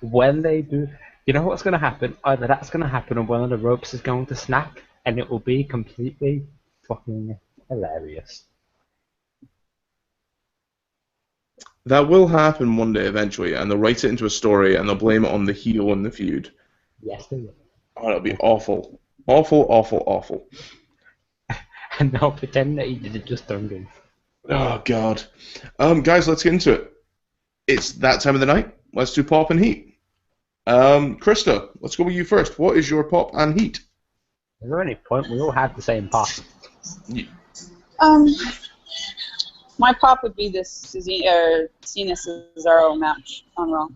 When they do, you know what's going to happen? Either that's going to happen or one of the ropes is going to snap, and it will be completely fucking hilarious. That will happen one day eventually, and they'll write it into a story, and they'll blame it on the heel in the feud. Yes, they will. Oh, that'll be awful. Awful, awful, awful. And they'll pretend that he did it just done. Oh, God. Guys, let's get into it. It's that time of the night. Let's do pop and heat. Krista, let's go with you first. What is your pop and heat? Is there any point? We all have the same pop. My pop would be this Cena Cesaro match on Raw.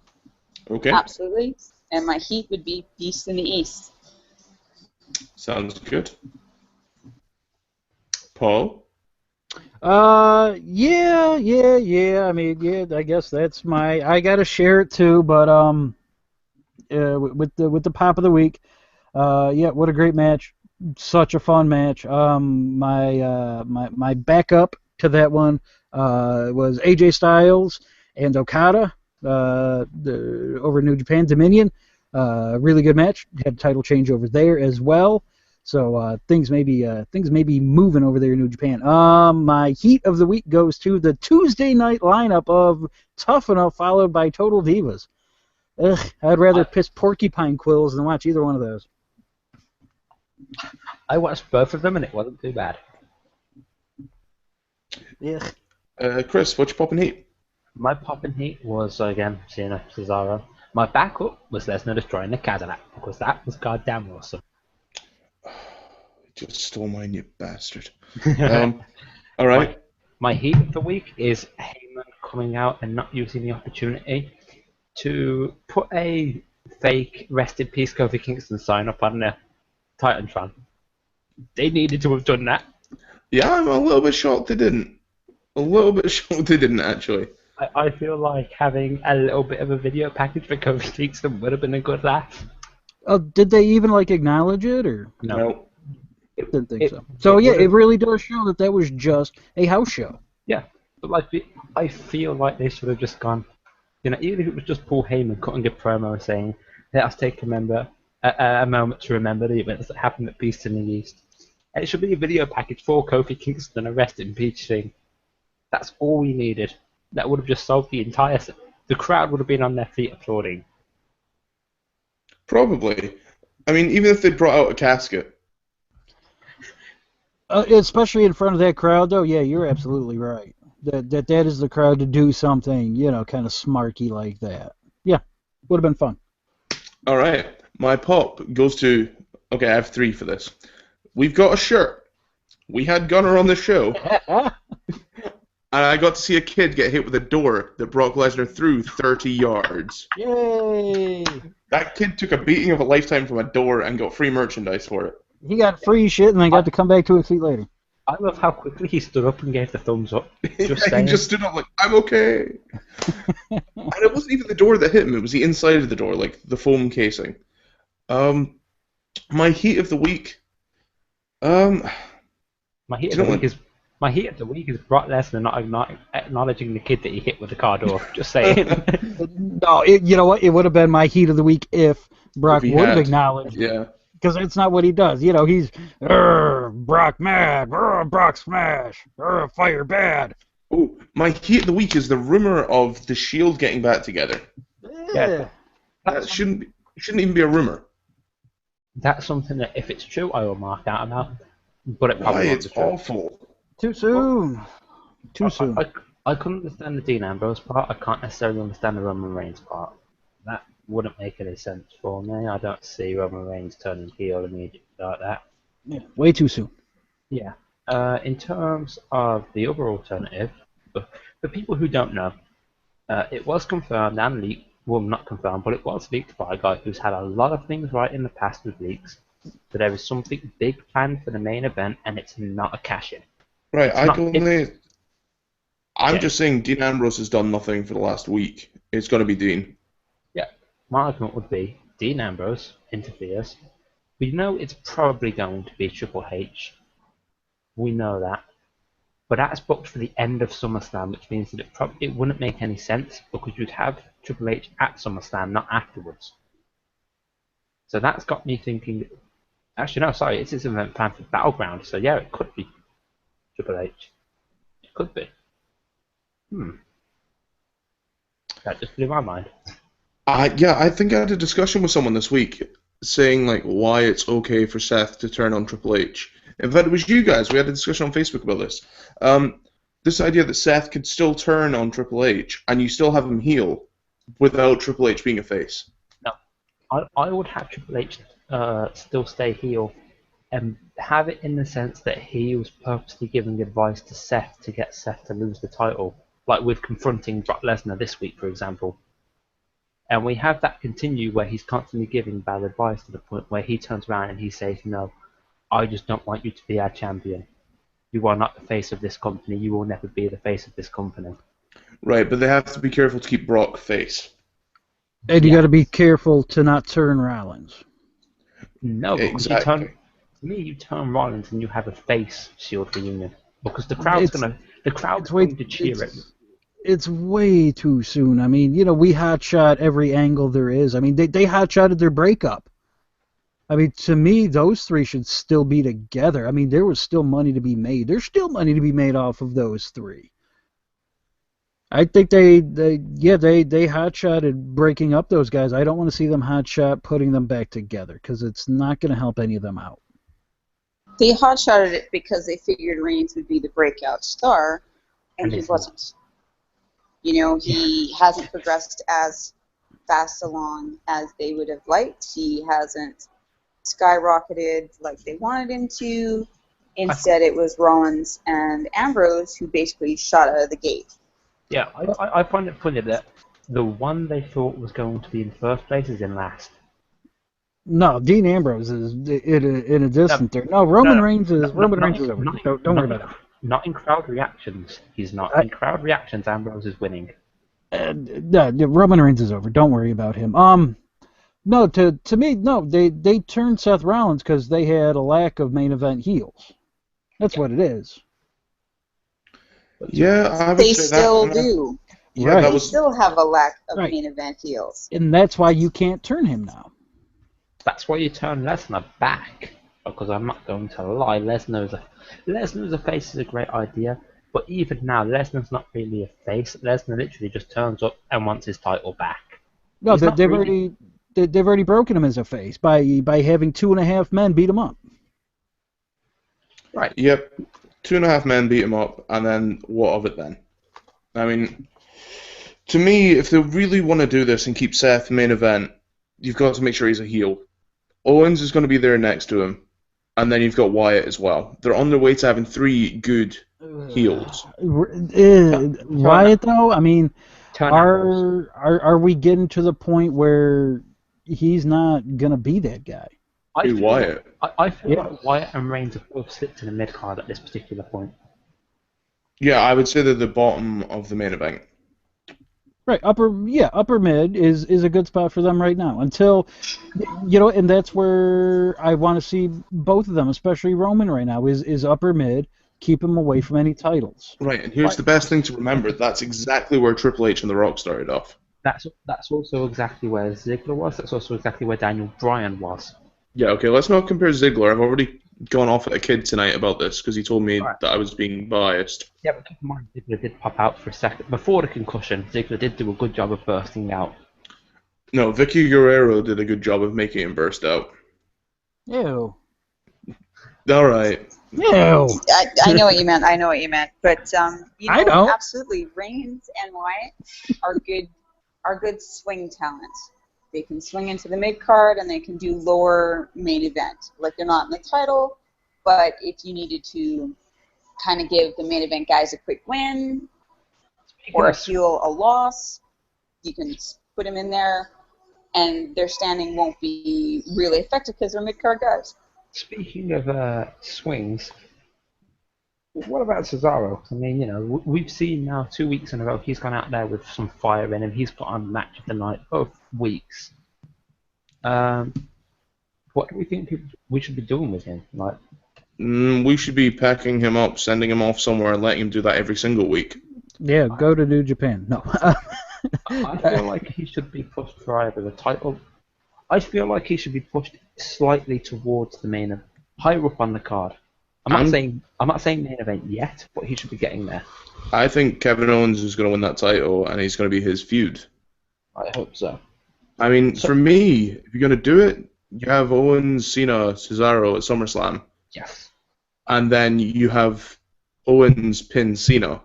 Okay. Absolutely. And my heat would be Beast in the East. Sounds good. Paul? Yeah. I mean, yeah, I guess that's I gotta share it too, but with the pop of the week, yeah, what a great match, such a fun match. My backup to that one was AJ Styles and Okada over New Japan Dominion. Really good match. Had a title change over there as well. So things may be moving over there in New Japan. My heat of the week goes to the Tuesday night lineup of Tough Enough followed by Total Divas. Ugh, I'd rather piss porcupine quills than watch either one of those. I watched both of them and it wasn't too bad. Yeah. Chris, what's your pop and heat? My pop and heat was, again, Cena Cesaro. My backup was Lesnar destroying the Cadillac because that was goddamn awesome. You just stole mine, you bastard. All right. My heat of the week is Heyman coming out and not using the opportunity to put a fake Rest in Peace Kofi Kingston sign up on the Titantron. They needed to have done that. Yeah, I'm a little bit shocked they didn't. Actually. I feel like having a little bit of a video package for Kofi Kingston would have been a good laugh. Did they even acknowledge it or? No. Didn't think so. So yeah, it really does show that was just a house show. Yeah, but I feel like they should have just gone. Even if it was just Paul Heyman cutting a promo saying, "Let us take a moment to remember the events that happened at Beast in the East." And it should be a video package for Kofi Kingston and a Rest in Peace thing. That's all we needed. That would have just solved the entire. The crowd would have been on their feet applauding. Probably. I mean, even if they brought out a casket. Especially in front of that crowd, though, yeah, you're absolutely right. That is the crowd to do something, kind of smarky like that. Yeah, would have been fun. All right, my pop goes to. Okay, I have 3 for this. We've got a shirt. We had Gunner on the show. And I got to see a kid get hit with a door that Brock Lesnar threw 30 yards. Yay! That kid took a beating of a lifetime from a door and got free merchandise for it. He got free shit and then got to come back to his feet later. I love how quickly he stood up and gave the thumbs up. He just stood up like, I'm okay. And it wasn't even the door that hit him, it was the inside of the door, like the foam casing. My heat of the week... My heat of the week is Brock Lesnar not acknowledging the kid that he hit with the car door. Just saying. No, you know what? It would have been my heat of the week if Brock would have acknowledged. Yeah. Because it's not what he does. He's Brock mad, Brock smash, fire bad. Oh, my heat of the week is the rumor of the Shield getting back together. Yeah. That shouldn't even be a rumor. That's something that, if it's true, I will mark out about. But it probably it's awful. Too soon. Too soon. I couldn't understand the Dean Ambrose part. I can't necessarily understand the Roman Reigns part. That wouldn't make any sense for me. I don't see Roman Reigns turning heel immediately like that. Yeah, way too soon. Yeah. In terms of the other alternative, for people who don't know, it was confirmed and leaked well, not confirmed, but it was leaked by a guy who's had a lot of things right in the past with leaks. So there is something big planned for the main event, and it's not a cash-in. Right, It's not. I'm Okay. just saying Dean Ambrose has done nothing for the last week. It's going to be Dean. Yeah, my argument would be Dean Ambrose interferes. We know it's probably going to be Triple H. We know that. But that's booked for the end of SummerSlam, which means that it wouldn't make any sense because you'd have Triple H at SummerSlam, not afterwards. So that's got me thinking. Actually, no, sorry, it's his event planned for Battleground. So yeah, it could be Triple H. It could be. That just blew my mind. Yeah, I think I had a discussion with someone this week saying like why it's okay for Seth to turn on Triple H. In fact, it was you guys. We had a discussion on Facebook about this. This idea that Seth could still turn on Triple H and you still have him heel without Triple H being a face. No, I would have Triple H still stay heel and have it in the sense that he was purposely giving advice to Seth to get Seth to lose the title, like with confronting Brock Lesnar this week, for example. And we have that continue where he's constantly giving bad advice to the point where he turns around and he says, no, I just don't want you to be our champion. You are not the face of this company. You will never be the face of this company. Right, but they have to be careful to keep Brock face. And you got to be careful to not turn Rollins. No, because Exactly. you turn Rollins and you have a face Shield reunion because the crowd's going to cheer it. It's way too soon. I mean, we hotshot every angle there is. I mean, they hotshotted their breakup. I mean, to me, those three should still be together. I mean, there was still money to be made. There's still money to be made off of those three. I think they hotshotted breaking up those guys. I don't want to see them hotshot putting them back together because it's not going to help any of them out. They hotshotted it because they figured Reigns would be the breakout star, and he wasn't. He hasn't progressed as fast along as they would have liked. He hasn't skyrocketed like they wanted him to. Instead, it was Rollins and Ambrose who basically shot out of the gate. Yeah, I find it funny that the one they thought was going to be in first place is in last. No, Dean Ambrose is in a distant third. No, Roman Reigns is over. Don't worry about it. Not in crowd reactions. He's not. In crowd reactions, Ambrose is winning. Roman Reigns is over. Don't worry about him. No, to me, no. They turned Seth Rollins because they had a lack of main event heels. That's what it is. Yeah, I would They say still that. do. Yeah, Right. that They was. still have a lack of Right. main event heels. And that's why you can't turn him now. That's why you turn Lesnar back. Because I'm not going to lie, Lesnar as a face is a great idea. But even now, Lesnar's not really a face. Lesnar literally just turns up and wants his title back. No, He's not they've really- already broken him as a face by having 2.5 men beat him up. Right. Yep. 2.5 men beat him up, and then what of it then? I mean, to me, if they really want to do this and keep Seth main event, you've got to make sure he's a heel. Owens is going to be there next to him, and then you've got Wyatt as well. They're on their way to having 3 good heels. Wyatt, though, I mean, Turn Ambrose. are we getting to the point where he's not gonna be that guy? I Who, feel Wyatt? I feel Yeah. like Wyatt and Reigns have both slipped in the mid card at this particular point. Yeah, I would say they're the bottom of the main event. Right, upper mid is a good spot for them right now until, and that's where I want to see both of them, especially Roman right now, is upper mid, keep him away from any titles. Right, and here's the best thing to remember. That's exactly where Triple H and The Rock started off. That's also exactly where Ziggler was. That's also exactly where Daniel Bryan was. Yeah, okay, let's not compare Ziggler. I've already gone off at a kid tonight about this because he told me Right. that I was being biased. Yeah, but keep in mind, Ziggler did pop out for a second. Before the concussion, Ziggler did do a good job of bursting out. No, Vicky Guerrero did a good job of making him burst out. Ew. All right. Ew. I know what you meant. I know what you meant. But I know. absolutely, Reigns and Wyatt are good swing talents. They can swing into the mid card and they can do lower main event. Like they're not in the title, but if you needed to kind of give the main event guys a quick win or fuel a loss, you can put him in there, and their standing won't be really effective because they're mid-card guys. Speaking of swings, what about Cesaro? I mean, we've seen now 2 weeks in a row he's gone out there with some fire in him. He's put on match of the night both weeks. What do we think we should be doing with him? Like, We should be packing him up, sending him off somewhere, and letting him do that every single week. Yeah, go to New Japan. No. I feel like he should be pushed for either the title. I feel like he should be pushed slightly towards the main event, higher up on the card. I'm not saying main event yet, but he should be getting there. I think Kevin Owens is going to win that title, and he's going to be his feud. I hope so. I mean, for me, if you're going to do it, you have Owens, Cena, Cesaro at SummerSlam. Yes. And then you have Owens pin Cena.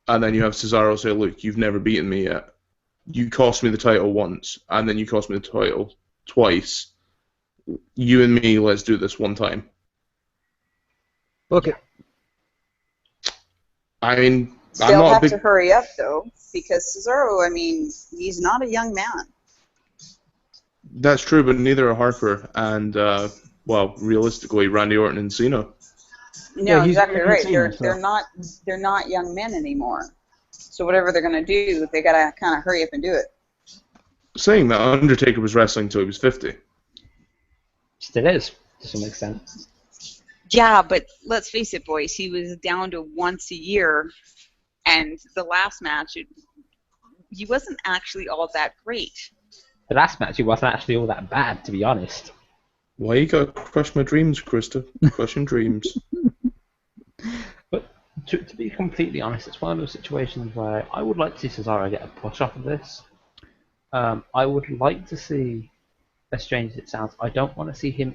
And then you have Cesaro say, look, you've never beaten me yet. You cost me the title once, and then you cost me the title twice. You and me, let's do this one time. Book it. I mean, I'm They'll not have a big... to hurry up, though, because Cesaro, I mean, he's not a young man. That's true, but neither are Harper and, well, realistically, Randy Orton and Cena. No, he's exactly already right. seen it, so. They're not young men anymore. So whatever they're gonna do, they gotta kind of hurry up and do it. Saying that, Undertaker was wrestling until he was 50. Still is, to some extent. Yeah, but let's face it, boys. He was down to once a year, and the last match, he wasn't actually all that great. The last match, he wasn't actually all that bad, to be honest. Why you gotta crush my dreams, Krista? Crushing dreams. But to be completely honest, it's one of those situations where I would like to see Cesaro get a push off of this. I would like to see, as strange as it sounds, I don't want to see him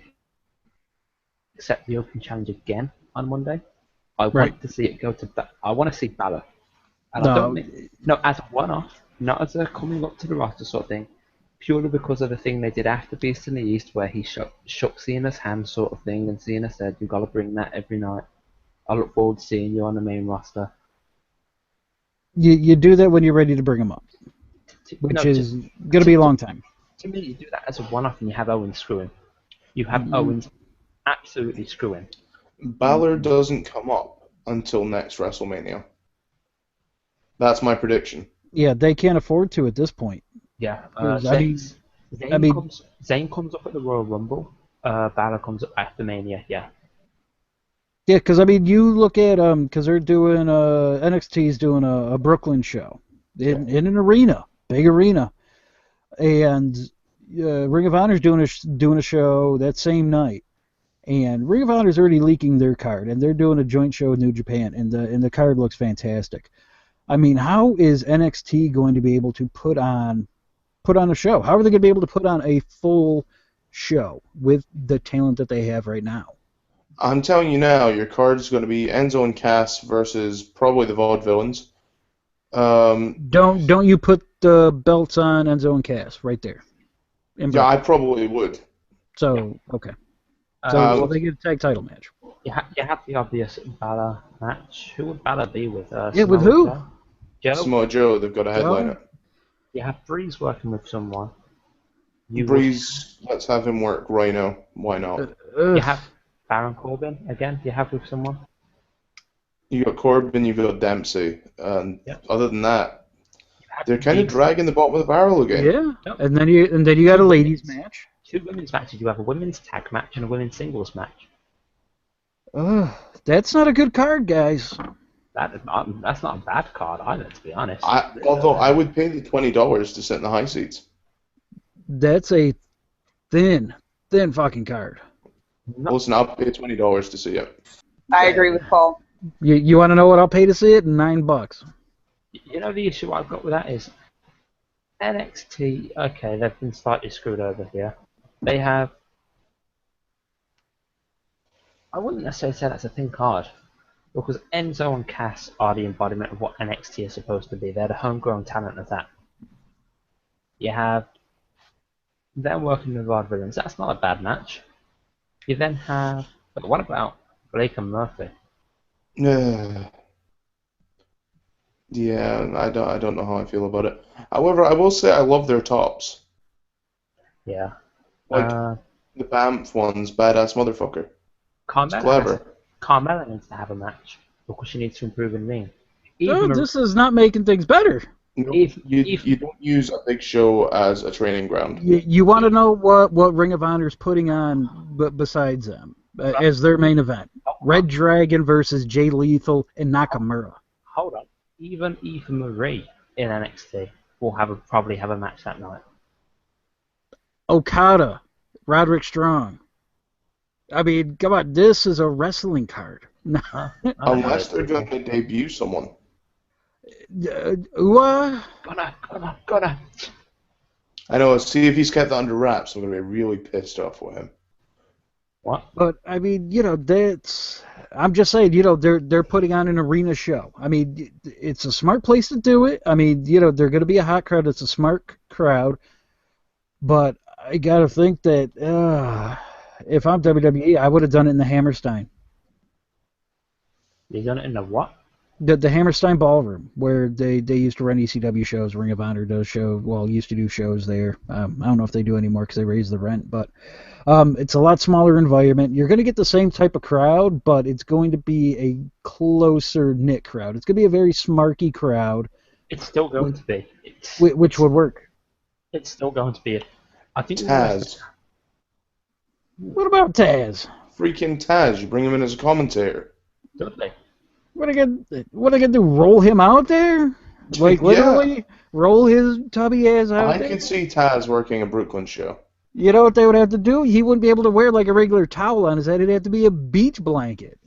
accept the Open Challenge again on Monday. I want to see it go to... I want to see Balor. And I don't mean, as a one-off, not as a coming up to the roster sort of thing, purely because of the thing they did after Beast in the East, where he shook Cena's hand sort of thing, and Cena said, you've got to bring that every night. I look forward to seeing you on the main roster. You do that when you're ready to bring him up, which is going to be a long time. To me, you do that as a one-off and you have Owens screw him. You have Owens absolutely screw him. Balor doesn't come up until next WrestleMania. That's my prediction. Yeah, they can't afford to at this point. Yeah. Zayn comes up at the Royal Rumble. Balor comes up after Mania, yeah. Yeah, because, I mean, you look at because they're doing, NXT's doing a Brooklyn show in an arena, big arena. And Ring of Honor's doing a show that same night. And Ring of Honor's already leaking their card, and they're doing a joint show with New Japan, and the card looks fantastic. I mean, how is NXT going to be able to put on a show? How are they going to be able to put on a full show with the talent that they have right now? I'm telling you now, your card is going to be Enzo and Cass versus probably the Vaudevillains. Don't you put the belts on Enzo and Cass right there? Yeah, I probably would. So, okay. So they get a tag title match. You have the obvious Balor match. Who would Balor be with? With who? Joe? Samoa Joe, they've got a headliner. You have Breeze working with someone. Breeze, let's have him work Rhino. Why not? You have Baron Corbin again. You have with someone. You got Corbin, you've got Dempsey, and other than that, they're kind of dragging the bottom of the barrel again. Yeah, and then you got a ladies match. 2 women's matches. You have a women's tag match and a women's singles match. That's not a good card, guys. That's not a bad card either, to be honest. Although I would pay the $20 to sit in the high seats. That's a thin fucking card. Listen, I'll pay $20 to see it. I agree with Paul. You want to know what I'll pay to see it? $9. You know, the issue I've got with that is NXT. Okay, they've been slightly screwed over here. They have. I wouldn't necessarily say that's a thin card, because Enzo and Cass are the embodiment of what NXT is supposed to be. They're the homegrown talent of that. You have them working with Vaudevillains. That's not a bad match. You then have. But what about Blake and Murphy? Yeah, I don't know how I feel about it. However, I will say I love their tops. Yeah. Like Uh, the Banff one's badass motherfucker. It's Carmella clever. Carmella needs to have a match because she needs to improve in ring. Oh, Even this is not making things better. No, if you don't use a big show as a training ground. You want to know what Ring of Honor's putting on besides them as their main event? Red Dragon versus Jay Lethal and Nakamura. hold on, even Eva Marie in NXT will probably have a match that night. Okada, Roderick Strong. I mean, come on, this is a wrestling card. Unless they're going to debut someone. What? Gonna. I know, see if he's kept that under wraps, I'm going to be really pissed off with him. What? But I mean, that's. I'm just saying, they're putting on an arena show. I mean, it's a smart place to do it. I mean, they're going to be a hot crowd. It's a smart crowd. But I got to think that if I'm WWE, I would have done it in the Hammerstein. You done it in the what? The Hammerstein Ballroom, where they used to run ECW shows. Ring of Honor used to do shows there. I don't know if they do anymore because they raised the rent, but it's a lot smaller environment. You're going to get the same type of crowd, but it's going to be a closer knit crowd. It's going to be a very smarky crowd. It's still going to be. Which would work. It's still going to be. I think Taz. What about Taz? Freaking Taz, you bring him in as a commentator. Dudley. What are they gonna do? Roll him out there? Like literally roll his tubby ass out I there? could see Taz working a Brooklyn show. You know what they would have to do? He wouldn't be able to wear like a regular towel on his head. It'd have to be a beach blanket.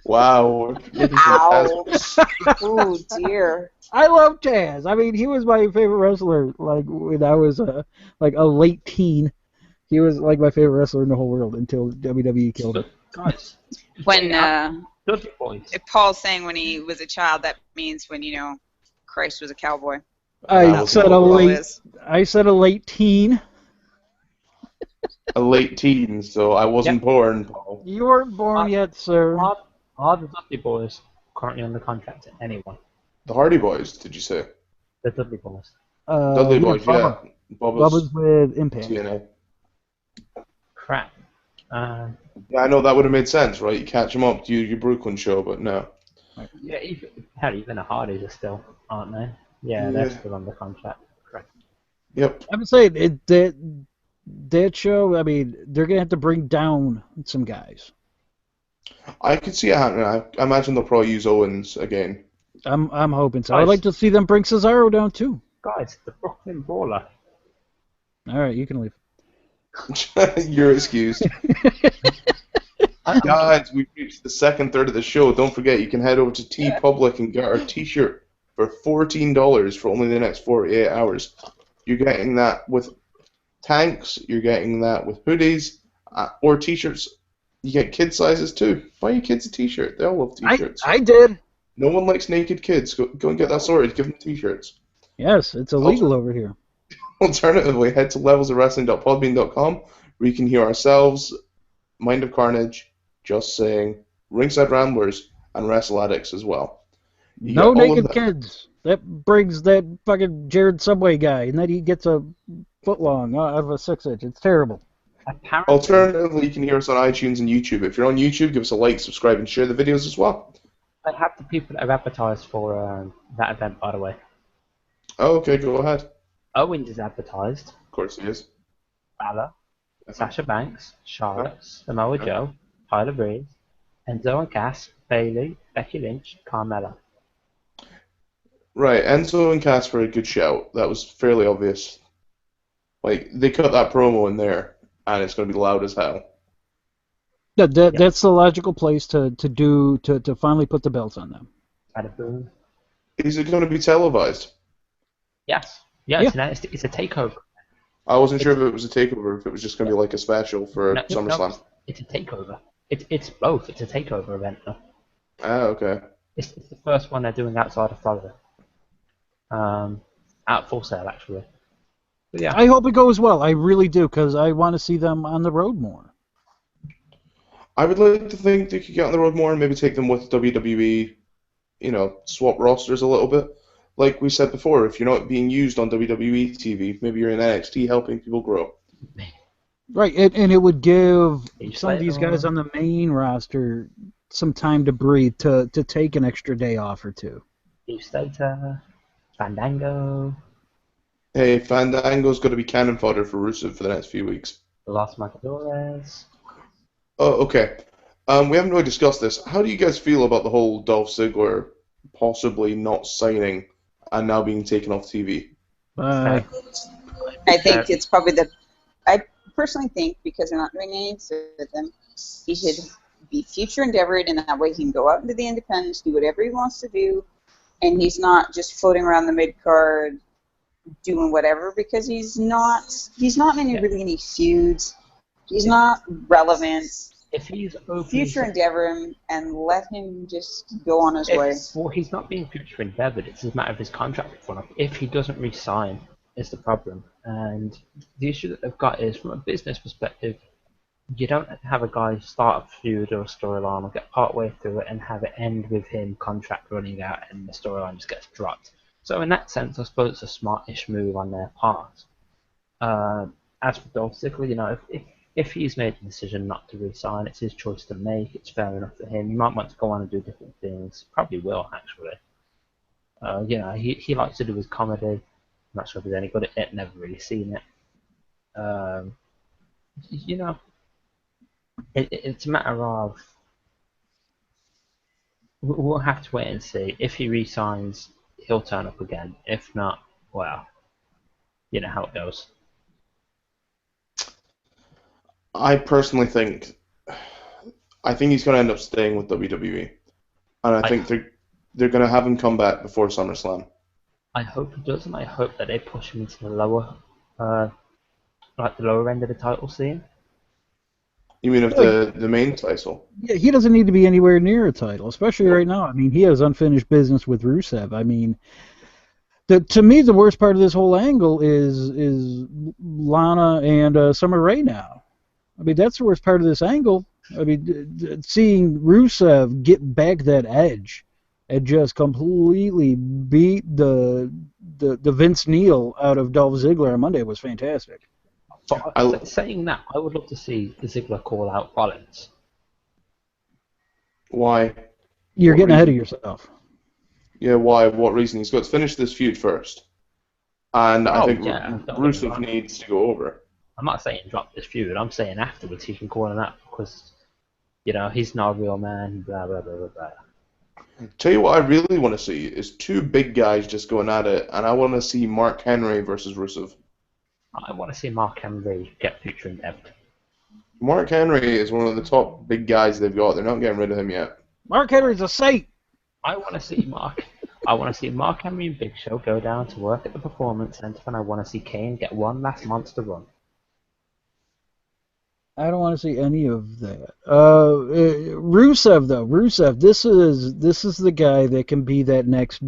Wow. Ow. Oh dear. I love Taz. I mean, he was my favorite wrestler. Like when I was like a late teen, he was like my favorite wrestler in the whole world until WWE killed him. Guys. When Dudley boys. if Paul's saying when he was a child, that means when Christ was a cowboy. I That's said what a Paul late teen. A late teen, so I wasn't born, Paul. You weren't born yet, sir. Are the Dudley boys currently under contract to anyone? The Hardy Boys, did you say? The Dudley boys. Dudley Boys, yeah. Bubba's with Impact. TNA. Crap. Yeah, I know that would have made sense, right? You catch them up, do your Brooklyn show, but no. Yeah, even the Hardys are still, aren't they? Yeah, they're still under contract. Correct. Yep. I'm saying that show. I mean, they're gonna have to bring down some guys. I could see it happening. I imagine they'll probably use Owens again. I'm hoping so. I'd like to see them bring Cesaro down too. Guys, the Brooklyn Brawler. All right, you can leave. You're excused. Guys, we've reached the second third of the show. Don't forget, you can head over to TeePublic and get our t-shirt for $14 for only the next 48 hours. You're getting that with tanks, you're getting that with hoodies, or t-shirts. You get kid sizes too. Buy your kids a t-shirt. They all love t-shirts. I did. No one likes naked kids. Go and get that sorted. Give them t-shirts. Yes, it's illegal over here. Alternatively, head to levelsofwrestling.podbean.com where you can hear ourselves, Mind of Carnage, Just Saying, Ringside Ramblers, and Wrestle Addicts as well. No naked kids. That brings that fucking Jared Subway guy, and then he gets a foot long out of a 6-inch. It's terrible. Apparently, Alternatively, you can hear us on iTunes and YouTube. If you're on YouTube, give us a like, subscribe, and share the videos as well. I have the people that have advertised for that event, by the way. Oh, okay, go ahead. Owens is advertised. Of course he is. Balor, Sasha Banks, Charlotte, Samoa Joe, Tyler Breeze, Enzo and Cass, Bayley, Becky Lynch, Carmella. Right, Enzo and Cass were a good shout. That was fairly obvious. Like, they cut that promo in there, and it's going to be loud as hell. That's the logical place to finally put the belts on them. Bada boom. Is it going to be televised? Yes. Yeah, it's a takeover. I wasn't sure if it was a takeover, if it was just going to be like a special for SummerSlam. No, it's a takeover. It's both. It's a takeover event, though. Ah, okay. It's the first one they're doing outside of Florida. At Full Sail, actually. But yeah. I hope it goes well. I really do, because I want to see them on the road more. I would like to think they could get on the road more and maybe take them with WWE swap rosters a little bit. Like we said before, if you're not being used on WWE TV, maybe you're in NXT helping people grow. Right, and it would give Heath some of these guys Slater. on the main roster some time to breathe, to take an extra day off or two. Steve Slater, Fandango, Hey, Fandango's got to be cannon fodder for Rusev for the next few weeks. Los Matadores. Oh, okay. We haven't really discussed this. How do you guys feel about the whole Dolph Ziggler possibly not signing and now being taken off TV? Uh, I think it's probably I personally think because they're not doing anything with him, he should be future endeavored, and that way he can go out into the independents, do whatever he wants to do, and he's not just floating around the mid card doing whatever, because he's not in really any feuds. He's not relevant. If he's open, Future endeavor him and let him just go on his way. Well, he's not being future endeavoured. It's a matter of his contract run up. If he doesn't re-sign, is the problem. And the issue that they've got is, from a business perspective, you don't have a guy start a feud or a storyline or get part way through it and have it end with him contract running out and the storyline just gets dropped. So in that sense, I suppose it's a smartish move on their part. As for Dolph Ziggler, if he's made the decision not to re-sign, it's his choice to make. It's fair enough for him. He might want to go on and do different things. Probably will, actually. He likes to do his comedy. I'm not sure if he's any good at it. Never really seen it. It's a matter of we'll have to wait and see. If he re-signs, he'll turn up again. If not, well, you know how it goes. I personally think he's going to end up staying with WWE, and I think they're going to have him come back before SummerSlam. I hope he does, and I hope that they push him into the lower end of the title scene. You mean of the main title? yeah, he doesn't need to be anywhere near a title, especially right now. I mean, he has unfinished business with Rusev. I mean, to me, the worst part of this whole angle is Lana and Summer Rae now. I mean, that's the worst part of this angle. I mean, seeing Rusev get back that edge and just completely beat the Vince Neil out of Dolph Ziggler on Monday was fantastic. But saying that, I would love to see Ziggler call out Rollins. Why? You're What getting ahead of reason? yourself. Yeah, why? What reason? He's got to finish this feud first, and I think yeah, don't get me Rusev wrong. needs to go over. I'm not saying drop this feud. I'm saying afterwards he can call him out because, he's not a real man. Blah blah blah blah blah. Tell you what, I really want to see is two big guys just going at it, and I want to see Mark Henry versus Rusev. I want to see Mark Henry get future endeavored. Mark Henry is one of the top big guys they've got. They're not getting rid of him yet. Mark Henry's a saint. I want to see Mark Henry and Big Show go down to work at the Performance Center, and I want to see Kane get one last monster run. I don't want to see any of that. Rusev though, this is the guy that can be that next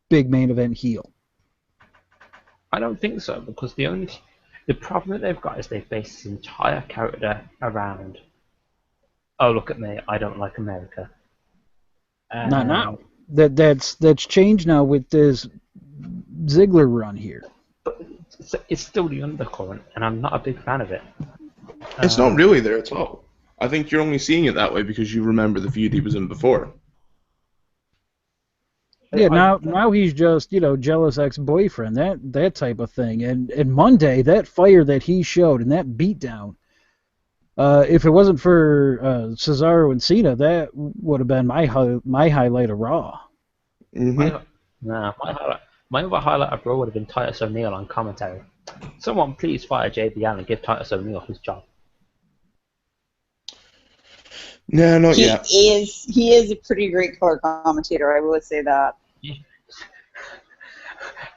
big main event heel. I don't think so, because the problem that they've got is they've based this entire character around, oh look at me, I don't like America. Not now. That's changed now with this Ziggler run here. But it's still the undercurrent, and I'm not a big fan of it. It's not really there at all. I think you're only seeing it that way because you remember the feud he was in before. Yeah, now he's just, jealous ex-boyfriend, that type of thing. And Monday, that fire that he showed and that beatdown, if it wasn't for Cesaro and Cena, that would have been my highlight of Raw. Mm-hmm. My other highlight of Raw would have been Titus O'Neil on commentary. Someone please fire JBL and give Titus O'Neil his job. No, not yet. He is a pretty great color commentator, I will say that.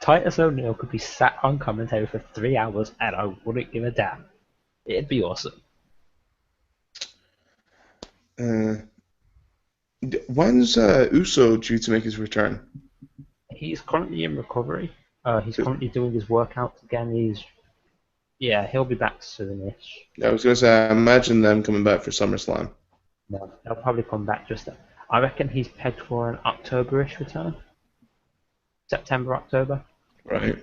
Titus O'Neil could be sat on commentary for 3 hours and I wouldn't give a damn. It'd be awesome. When's Uso due to make his return? He's currently in recovery. He's currently doing his workouts again. He'll be back soonish. I was going to say, I imagine them coming back for SummerSlam. No, they'll probably come back just. I reckon he's pegged for an October-ish return. September, October. Right.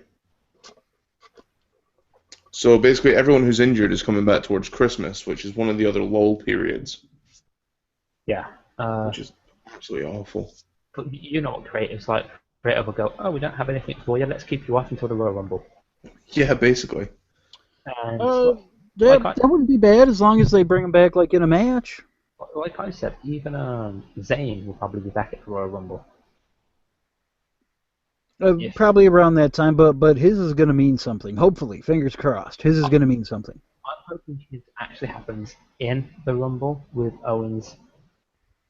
So basically, everyone who's injured is coming back towards Christmas, which is one of the other lull periods, Yeah. which is absolutely awful. But you know what creatives like. Creative will go, oh, we don't have anything for you. Let's keep you off until the Royal Rumble. Yeah, basically. And That wouldn't be bad as long as they bring him back like in a match. like I said, even Zayn will probably be back at the Royal Rumble. Yes. Probably around that time, but his is going to mean something. Hopefully, fingers crossed. His is going to mean something. I'm hoping it actually happens in the Rumble with Owens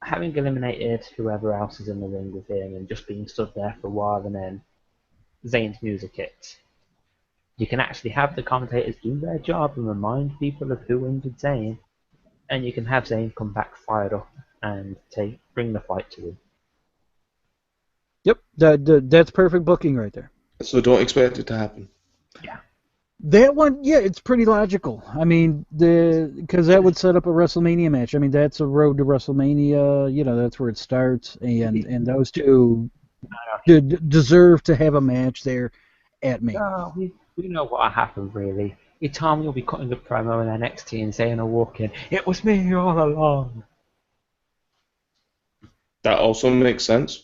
having eliminated whoever else is in the ring with him and just being stood there for a while, and then Zayn's music hits. You can actually have the commentators do their job and remind people of who injured Zayn, and you can have Zayn come back fired up and bring the fight to him. Yep, that's perfect booking right there. So don't expect it to happen. Yeah. That one, yeah, it's pretty logical. I mean, because that would set up a WrestleMania match. I mean, that's a road to WrestleMania. You know, that's where it starts, and those two deserve to have a match there at Mania. No, we know what happened, really. Itami will be cutting a promo in NXT and saying, "I'll walk in. It was me all along." That also makes sense.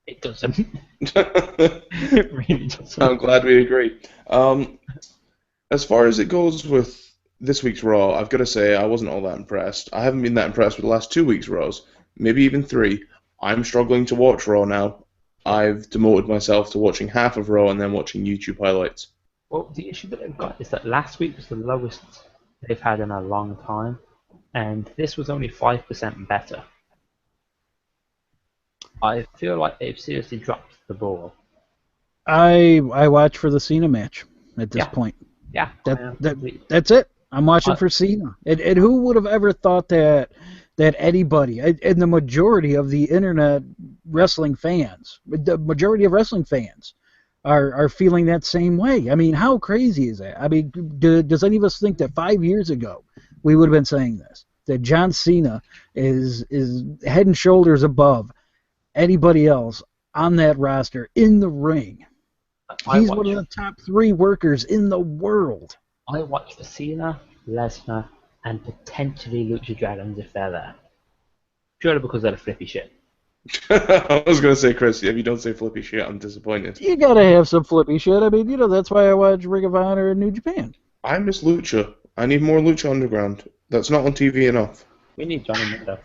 It doesn't. It really doesn't. I'm glad we agree. As far as it goes with this week's Raw, I've got to say I wasn't all that impressed. I haven't been that impressed with the last 2 weeks' Raws, maybe even 3. I'm struggling to watch Raw now. I've demoted myself to watching half of Raw and then watching YouTube highlights. Well, the issue that they've got is that last week was the lowest they've had in a long time, and this was only 5% better. I feel like they've seriously dropped the ball. I watch for the Cena match at this point. Yeah, that's it. I'm watching for Cena. And who would have ever thought that anybody, and the majority of the internet wrestling fans, the majority of wrestling fans, are feeling that same way? I mean, how crazy is that? I mean, does any of us think that 5 years ago we would have been saying this? That John Cena is head and shoulders above anybody else on that roster in the ring. He's one of the top 3 workers in the world. I watch for Cena, Lesnar, and potentially Lucha Dragons if they're there. Purely because they're the flippy shit. I was going to say, Chris, if you don't say flippy shit, I'm disappointed. You gotta have some flippy shit. I mean, you know, that's why I watch Ring of Honor and New Japan. I miss Lucha. I need more Lucha Underground. That's not on TV enough. We need Johnny Mundo.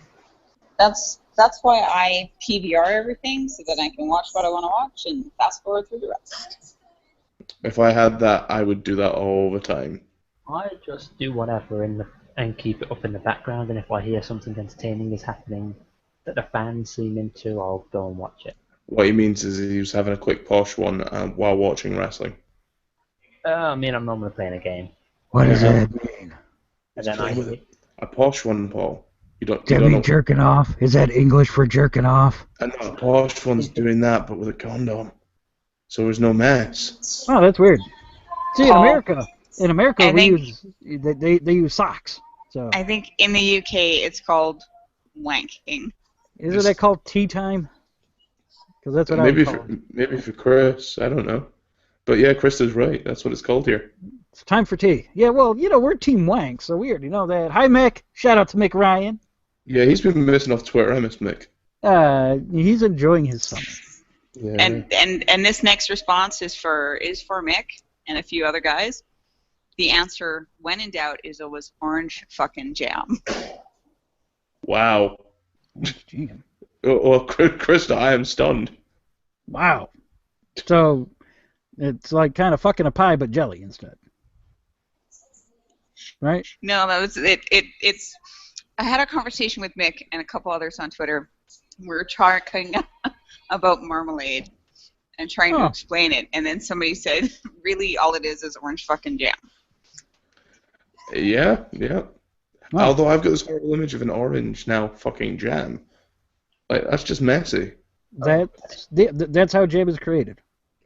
That's why I PVR everything so that I can watch what I want to watch and fast forward through the rest. If I had that, I would do that all the time. I just do whatever and keep it up in the background, and if I hear something entertaining is happening that the fans seem into, I'll go and watch it. What he means is he was having a quick posh one while watching wrestling. I mean, I'm normally playing a game. What does that mean? And then A posh one, Paul. You don't mean know. jerking off? Is that English for jerking off? And a posh one's doing that, but with a condom. So there's no mess. Oh, that's weird. See, in America, I they use socks. So I think in the UK it's called wanking. Isn't that called tea time? Because that's what I would call it. Maybe for Chris, I don't know. But yeah, Chris is right. That's what it's called here. It's time for tea. Yeah, well, you know, we're Team Wank, so we already know that. Hi, Mick. Shout out to Mick Ryan. Yeah, he's been missing off Twitter. I miss Mick. He's enjoying his summer. Yeah. And this next response is for Mick and a few other guys. The answer, when in doubt, is always orange fucking jam. Wow. Jam. Well, Krista, I am stunned. Wow. So it's like kind of fucking a pie, but jelly instead. Right? No, that was it. It's. I had a conversation with Mick and a couple others on Twitter. We were talking about marmalade and trying to explain it, and then somebody said, "Really, all it is orange fucking jam." Yeah. Wow. Although I've got this horrible image of an orange now fucking jam. Like, that's just messy. That's how jam is created.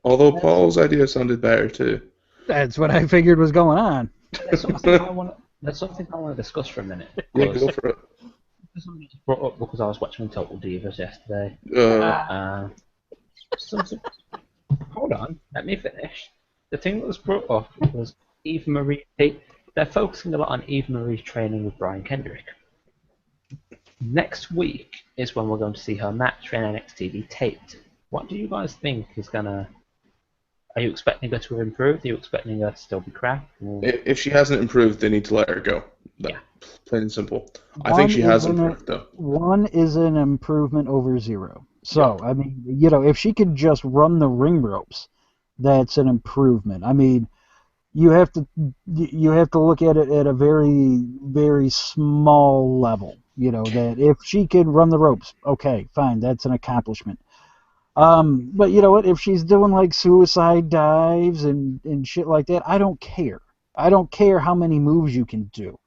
Although Paul's idea sounded better too. That's what I figured was going on. That's something I want to discuss for a minute. Yeah, go for it. something just brought up because I was watching Total Divas yesterday. Something. Hold on, let me finish. The thing that was brought up was Eva Marie. They're focusing a lot on Eva Marie's training with Brian Kendrick. Next week is when we're going to see her match in NXT be taped. What do you guys think is gonna? Are you expecting her to have improved? Are you expecting her to still be crap? Or... If she hasn't improved, they need to let her go. Yeah. Plain and simple. I think she has improved, though. 1 is an improvement over 0. So, I mean, you know, if she could just run the ring ropes, that's an improvement. I mean, you have to look at it at a very, very small level. You know, that if she could run the ropes, okay, fine, that's an accomplishment. But you know what? If she's doing like suicide dives and shit like that, I don't care. I don't care how many moves you can do.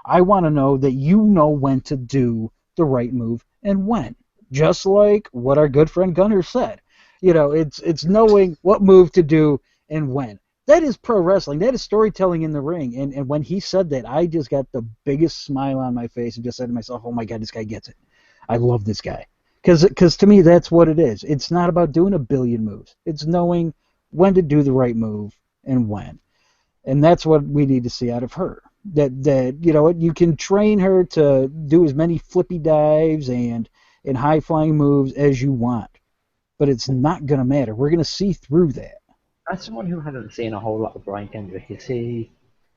I want to know that you know when to do the right move and when. Just like what our good friend Gunner said. You know, it's knowing what move to do and when. That is pro wrestling. That is storytelling in the ring. And when he said that, I just got the biggest smile on my face and just said to myself, oh my God, this guy gets it. I love this guy. Because to me, that's what it is. It's not about doing a billion moves. It's knowing when to do the right move and when. And that's what we need to see out of her. That you know, you can train her to do as many flippy dives and high-flying moves as you want. But it's not going to matter. We're going to see through that. As someone who hasn't seen a whole lot of Brian Kendrick, is he...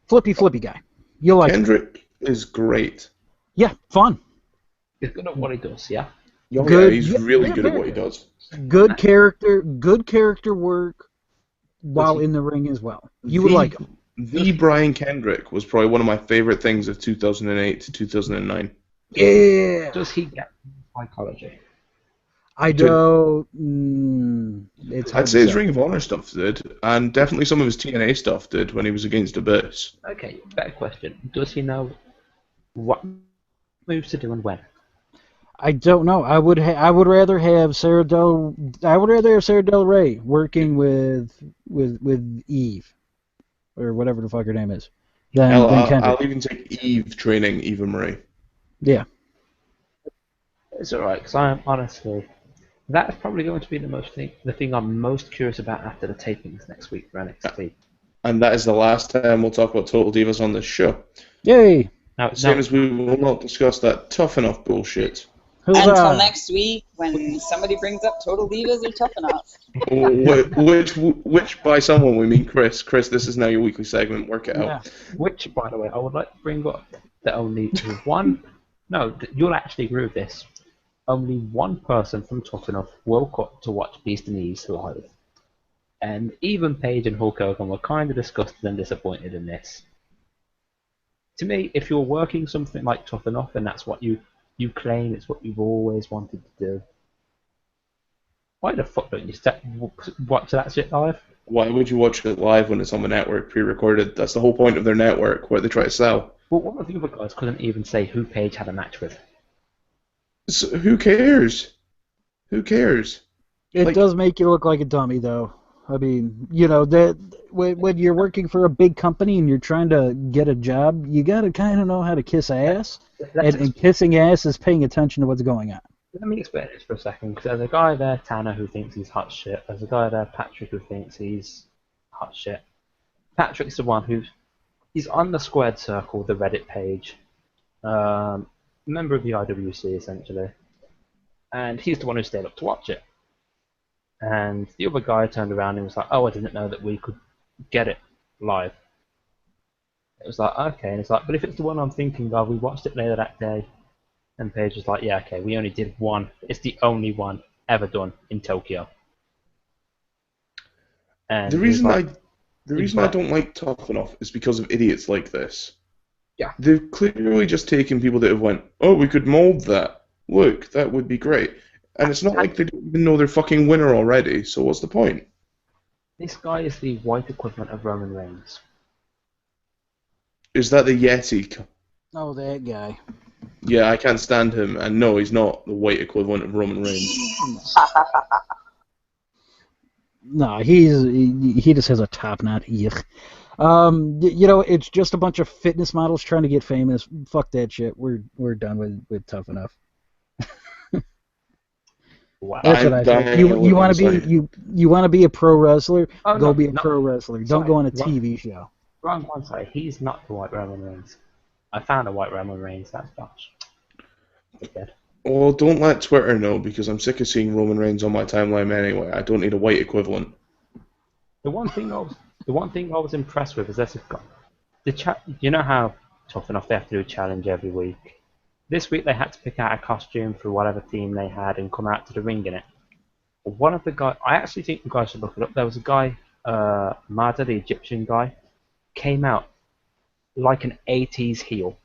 Flippy guy. You'll like Kendrick is great. Yeah, fun. He's good at what he does, yeah? Good, he's really good at what he does. Good character work while in the ring as well. You would like him. The Brian Kendrick was probably one of my favorite things of 2008 to 2009. Yeah. Does he get psychology? I don't. I'd say his Ring of Honor stuff did, and definitely some of his TNA stuff did when he was against Abyss. Okay, better question. Does he know what moves to do and when? I don't know. I would rather have Sarah Del Rey working with Eve, or whatever the fuck her name is. Than Kendrick. I'll even take Eve training Eva Marie. Yeah. It's alright, because I am honestly... That's probably going to be the thing I'm most curious about after the tapings next week for NXT. And that is the last time we'll talk about Total Divas on this show. Yay! Same as we will not discuss that Tough Enough bullshit. Until next week, when somebody brings up Total Divas or Tough Enough. which by someone we mean Chris. Chris, this is now your weekly segment. Work it out. Which, by the way, I would like to bring up that only one... No, you'll actually agree with this. Only one person from Tough Enough woke up to watch Beast and Ease live. And even Paige and Hulk Hogan were kind of disgusted and disappointed in this. To me, if you're working something like Tough Enough and that's what you claim it's what you've always wanted to do, why the fuck don't you watch that shit live? Why would you watch it live when it's on the network pre-recorded? That's the whole point of their network, where they try to sell. Well, one of the other guys couldn't even say who Paige had a match with. So who cares? Who cares? It does make you look like a dummy, though. I mean, you know, that when you're working for a big company and you're trying to get a job, you got to kind of know how to kiss ass. And kissing ass is paying attention to what's going on. Let me explain this for a second, because there's a guy there, Tanner, who thinks he's hot shit. There's a guy there, Patrick, who thinks he's hot shit. Patrick's the one he's on the Squared Circle, the Reddit page. Member of the IWC, essentially. And he's the one who stayed up to watch it. And the other guy turned around and was like, oh, I didn't know that we could get it live. It was like, okay. And it's like, but if it's the one I'm thinking of, we watched it later that day. And Paige was like, yeah, okay, we only did one. It's the only one ever done in Tokyo. And the reason I don't like Tough Enough is because of idiots like this. Yeah. They've clearly just taken people that have went, oh, we could mold that. Look, that would be great. And it's not like they don't even know their fucking winner already, so what's the point? This guy is the white equivalent of Roman Reigns. Is that the Yeti? Oh, that guy. Yeah, I can't stand him, and no, he's not the white equivalent of Roman Reigns. No, he just has a top knot. Yuck. It's just a bunch of fitness models trying to get famous. Fuck that shit. We're done with Tough Enough. Wow. That's what I'm I think. dying You to you look want to inside. be you want to be a pro wrestler? Oh, Go no, be a no. pro wrestler. Don't Sorry, go on a wrong. TV show. Wrong one, sorry. He's not the White Roman Reigns. I found a White Roman Reigns. That's Josh. Dickhead. Well, don't let Twitter know because I'm sick of seeing Roman Reigns on my timeline anyway. I don't need a white equivalent. The one thing I was impressed with is this. You know how Tough Enough they have to do a challenge every week. This week they had to pick out a costume for whatever theme they had and come out to the ring in it. One of the guys, I actually think you guys should look it up. There was a guy, Mada, the Egyptian guy, came out like an 80s heel.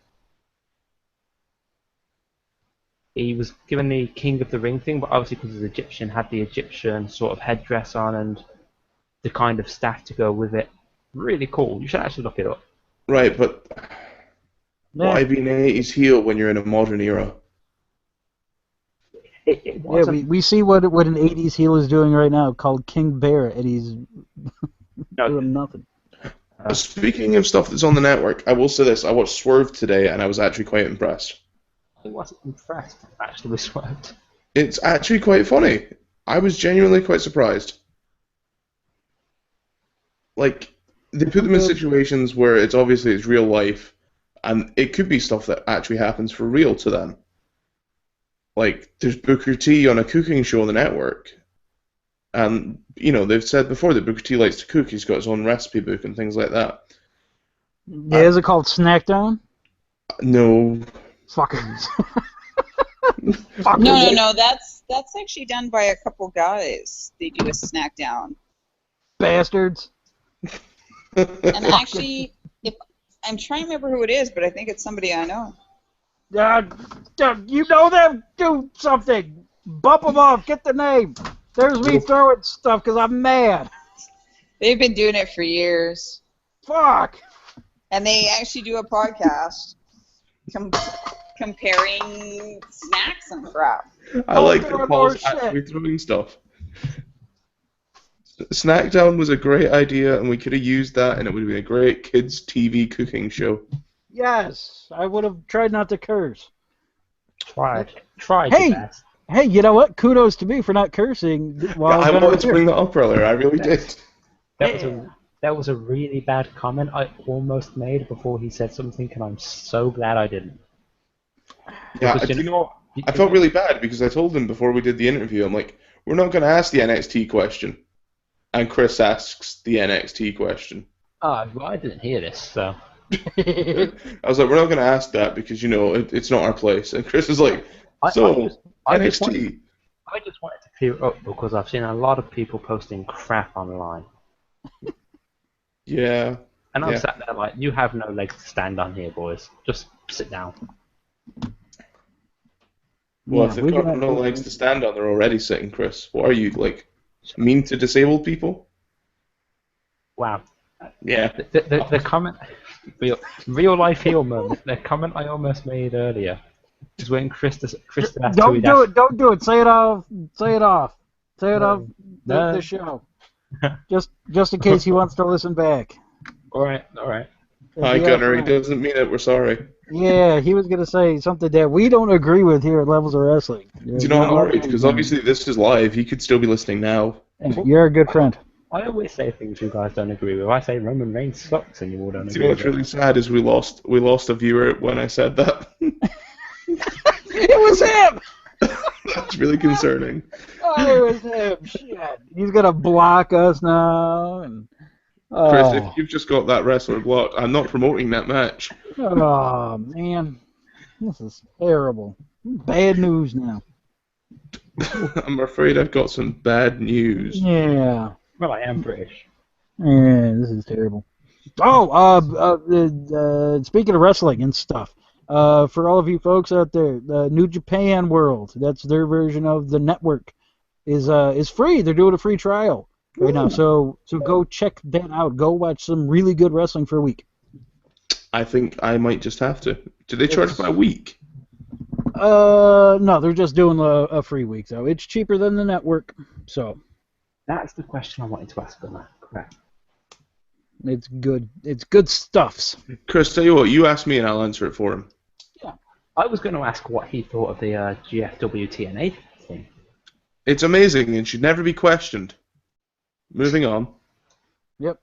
He was given the King of the Ring thing, but obviously because he's Egyptian, had the Egyptian sort of headdress on and the kind of staff to go with it. Really cool. You should actually look it up. Right, but Yeah, why be an 80s heel when you're in a modern era? It yeah. wasn't. We see what an '80s heel is doing right now, called King Barrett, and he's No, doing nothing. Speaking of stuff that's on the network, I will say this. I watched Swerve today and I was actually quite impressed. I wasn't impressed actually with Swerve. It's actually quite funny. I was genuinely quite surprised. Like, they put them in situations where it's real life, and it could be stuff that actually happens for real to them. Like, there's Booker T on a cooking show on the network, and, they've said before that Booker T likes to cook. He's got his own recipe book and things like that. Yeah, is it called Snackdown? No. Fuckers. No. That's actually done by a couple guys. They do a snack down. Bastards. And actually, if I'm trying to remember who it is, but I think it's somebody I know. You know them? Do something. Bump them off. Get the name. There's me throwing stuff because I'm mad. They've been doing it for years, Fuck. and they actually do a podcast comparing snacks and crap. I like throwing that more Paul's shit. actually throwing stuff. Snackdown was a great idea, and we could have used that, and it would have been a great kids' TV cooking show. Yes, I would have tried not to curse. Tried Hey! your best. Hey, you know what? Kudos to me for not cursing while I I was wanted to here. bring that up earlier. I really did. That was a really bad comment I almost made before he said something, and I'm so glad I didn't. Yeah, Because, I felt really bad because I told him before we did the interview, I'm like, we're not going to ask the NXT question. And Chris asks the NXT question. well, I didn't hear this, so. I was like, we're not going to ask that because, it's not our place. And Chris is like, I NXT. just wanted to clear it up because I've seen a lot of people posting crap online. Yeah. And I'm Yeah. sat there like, you have no legs to stand on here, boys. Just sit down. Well, Yeah, if they've we're got gonna- no legs to stand on, they're already sitting, Chris. What are you, like, mean to disabled people? Wow. Yeah. The comment, real life heel moment, the comment I almost made earlier is when Chris asked Don't do it. Don't do it. Say it off. Say it off. Say it No. off No. the show. Just in case he wants to listen back. Alright. Hi, Yeah, Gunner. He fine. doesn't mean it. We're sorry. Yeah, he was gonna say something that we don't agree with here at Levels of Wrestling. Do you know I'm worried? Because obviously this is live. He could still be listening now. You're a good friend. I always say things you guys don't agree with. I say Roman Reigns sucks and you all don't Do agree you know with what's really sad is we lost a viewer when I said that. It was him. That's really concerning. Oh, it was him. Shit. He's gonna block us now. And Chris, oh, if you've just got that wrestler blocked, I'm not promoting that match. oh man, this is terrible. Bad news now. I'm afraid I've got some bad news. Yeah. Well, I am British. Yeah, this is terrible. Oh, speaking of wrestling and stuff, for all of you folks out there, the New Japan World, that's their version of the network, is free. They're doing a free trial right now, so go check that out. Go watch some really good wrestling for a week. I think I might just have to. Do they charge by week? No, they're just doing a free week, though. It's cheaper than the network, so. That's the question I wanted to ask on that. Correct. It's good. It's good stuffs. Chris, tell you what, you ask me and I'll answer it for him. I was going to ask what he thought of the GFW TNA thing. It's amazing and should never be questioned. Moving on. Yep.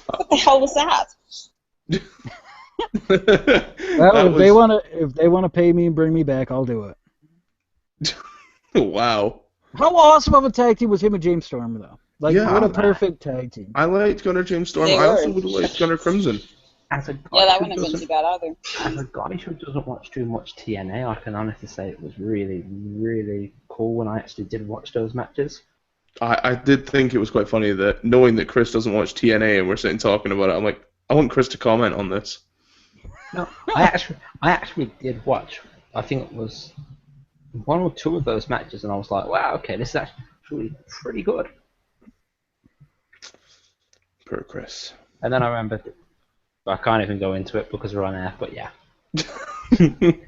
What the hell was that? Well, if they wanna pay me and bring me back, I'll do it. Wow. How awesome of a tag team was him and James Storm, though? Like, Yeah, what a perfect tag team. I liked Gunnar James Storm. They I also were. would have liked Gunnar Crimson. As a guy Yeah, that who wouldn't have been doesn't- too bad either. As a guy who doesn't watch too much TNA, I can honestly say it was really, really cool when I actually did watch those matches. I did think it was quite funny that knowing that Chris doesn't watch TNA and we're sitting talking about it, I'm like, I want Chris to comment on this. No, I actually did watch. I think it was one or two of those matches, and I was like, wow, okay, this is actually pretty good. Poor Chris. And then I remembered, I can't even go into it because we're on air, but yeah.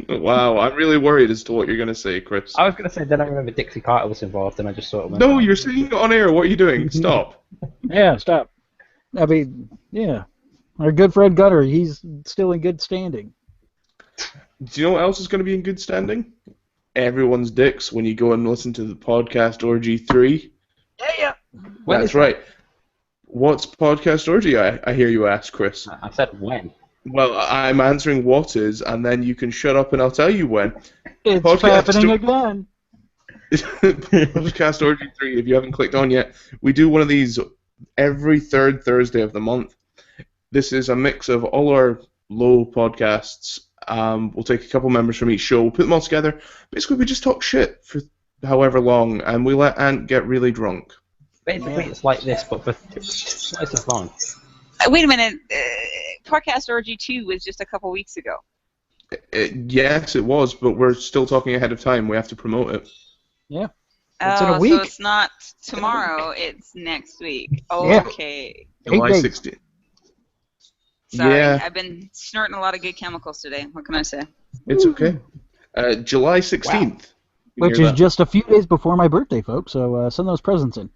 Wow, I'm really worried as to what you're going to say, Chris. I was going to say, then I remember Dixie Carter was involved, and I just sort of went, No, you're saying it on air. What are you doing? Stop. Yeah, stop. I mean, yeah. Our good friend Gunner, he's still in good standing. Do you know what else is going to be in good standing? Everyone's dicks when you go and listen to the podcast Orgy 3. Yeah. When That's is right. What's podcast Orgy, I hear you ask, Chris. I said when. Well, I'm answering what is, and then you can shut up and I'll tell you when. It's Podcast happening Or- again. Podcast Orgy 3, if you haven't clicked on yet, we do one of these every third Thursday of the month. This is a mix of all our low podcasts. We'll take a couple members from each show, we'll put them all together. Basically, we just talk shit for however long, and we let Ant get really drunk. Basically, it's like this, but for twice as long. Wait a minute. Podcast Orgy 2 was just a couple weeks ago. Yes, it was, but we're still talking ahead of time. We have to promote it. Yeah. It's in a So week. it's not tomorrow, it's next week. Yeah. Okay. July days. 16th. Sorry, Yeah. I've been snorting a lot of good chemicals today. What can I say? It's okay. July 16th. You Which hear is that? just a few days before my birthday, folks, so send those presents in.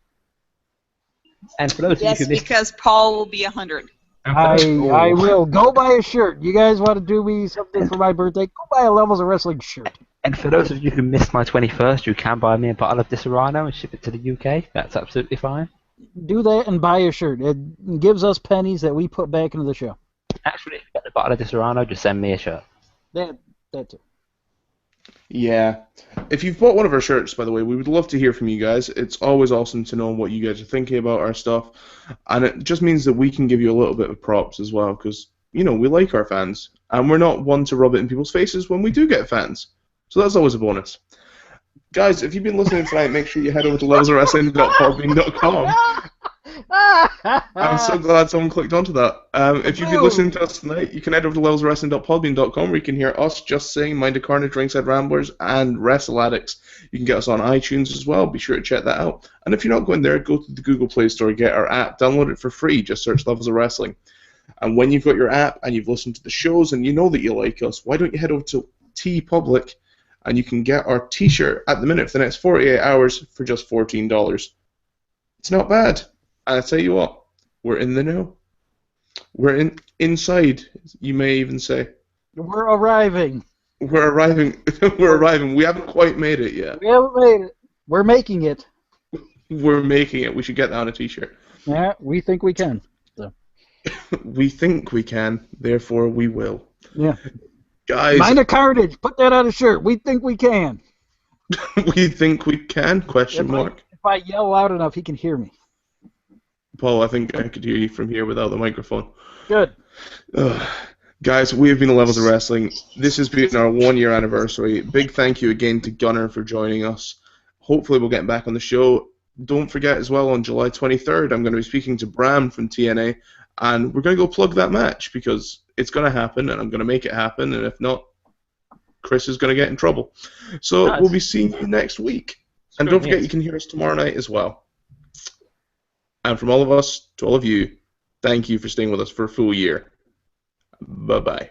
And for those Yes, of you who because Paul will be 100. I will go buy a shirt. You guys want to do me something for my birthday? Go buy a Levels of Wrestling shirt. And for those of you who missed my 21st, you can buy me a bottle of Disaronno and ship it to the UK. That's absolutely fine. Do that and buy a shirt. It gives us pennies that we put back into the show. Actually, if you get the bottle of Disaronno, just send me a shirt. That too. Yeah. If you've bought one of our shirts, by the way, we would love to hear from you guys. It's always awesome to know what you guys are thinking about our stuff. And it just means that we can give you a little bit of props as well, because, you know, we like our fans. And we're not one to rub it in people's faces when we do get fans. So that's always a bonus. Guys, if you've been listening tonight, make sure you head over to levelsofwrestling.podbean.com. I'm so glad someone clicked onto that. If you've been listening to us tonight, you can head over to levelsofwrestling.podbean.com where you can hear us just saying Mind of Carnage, Ringside Ramblers, and Wrestle Addicts. You can get us on iTunes as well. Be sure to check that out. And if you're not going there, go to the Google Play Store, get our app, download it for free. Just search Levels of Wrestling. And when you've got your app and you've listened to the shows and you know that you like us, why don't you head over to TeePublic and you can get our T-shirt at the minute for the next 48 hours for just $14. It's not bad. And I tell you what, we're in the know. We're inside, you may even say. We're arriving. We're arriving. We're arriving. We haven't quite made it yet. We haven't made it. We're making it. We're making it. We should get that on a T-shirt. Yeah, we think we can. So. We think we can, therefore we will. Yeah. Guys, Mind of Carnage. Put that on a shirt. We think we can. we think we can? Question mark. If I yell loud enough, he can hear me. Paul, I think I could hear you from here without the microphone. Good. Guys, we have been the Levels of Wrestling. This has been our 1 year anniversary. Big thank you again to Gunnar for joining us. Hopefully we'll get him back on the show. Don't forget as well, on July 23rd, I'm going to be speaking to Bram from TNA, and we're going to go plug that match because it's going to happen, and I'm going to make it happen, and if not, Chris is going to get in trouble. So Nice. We'll be seeing you next week. And don't forget, you can hear us tomorrow night as well. And from all of us to all of you, thank you for staying with us for a full year. Bye-bye.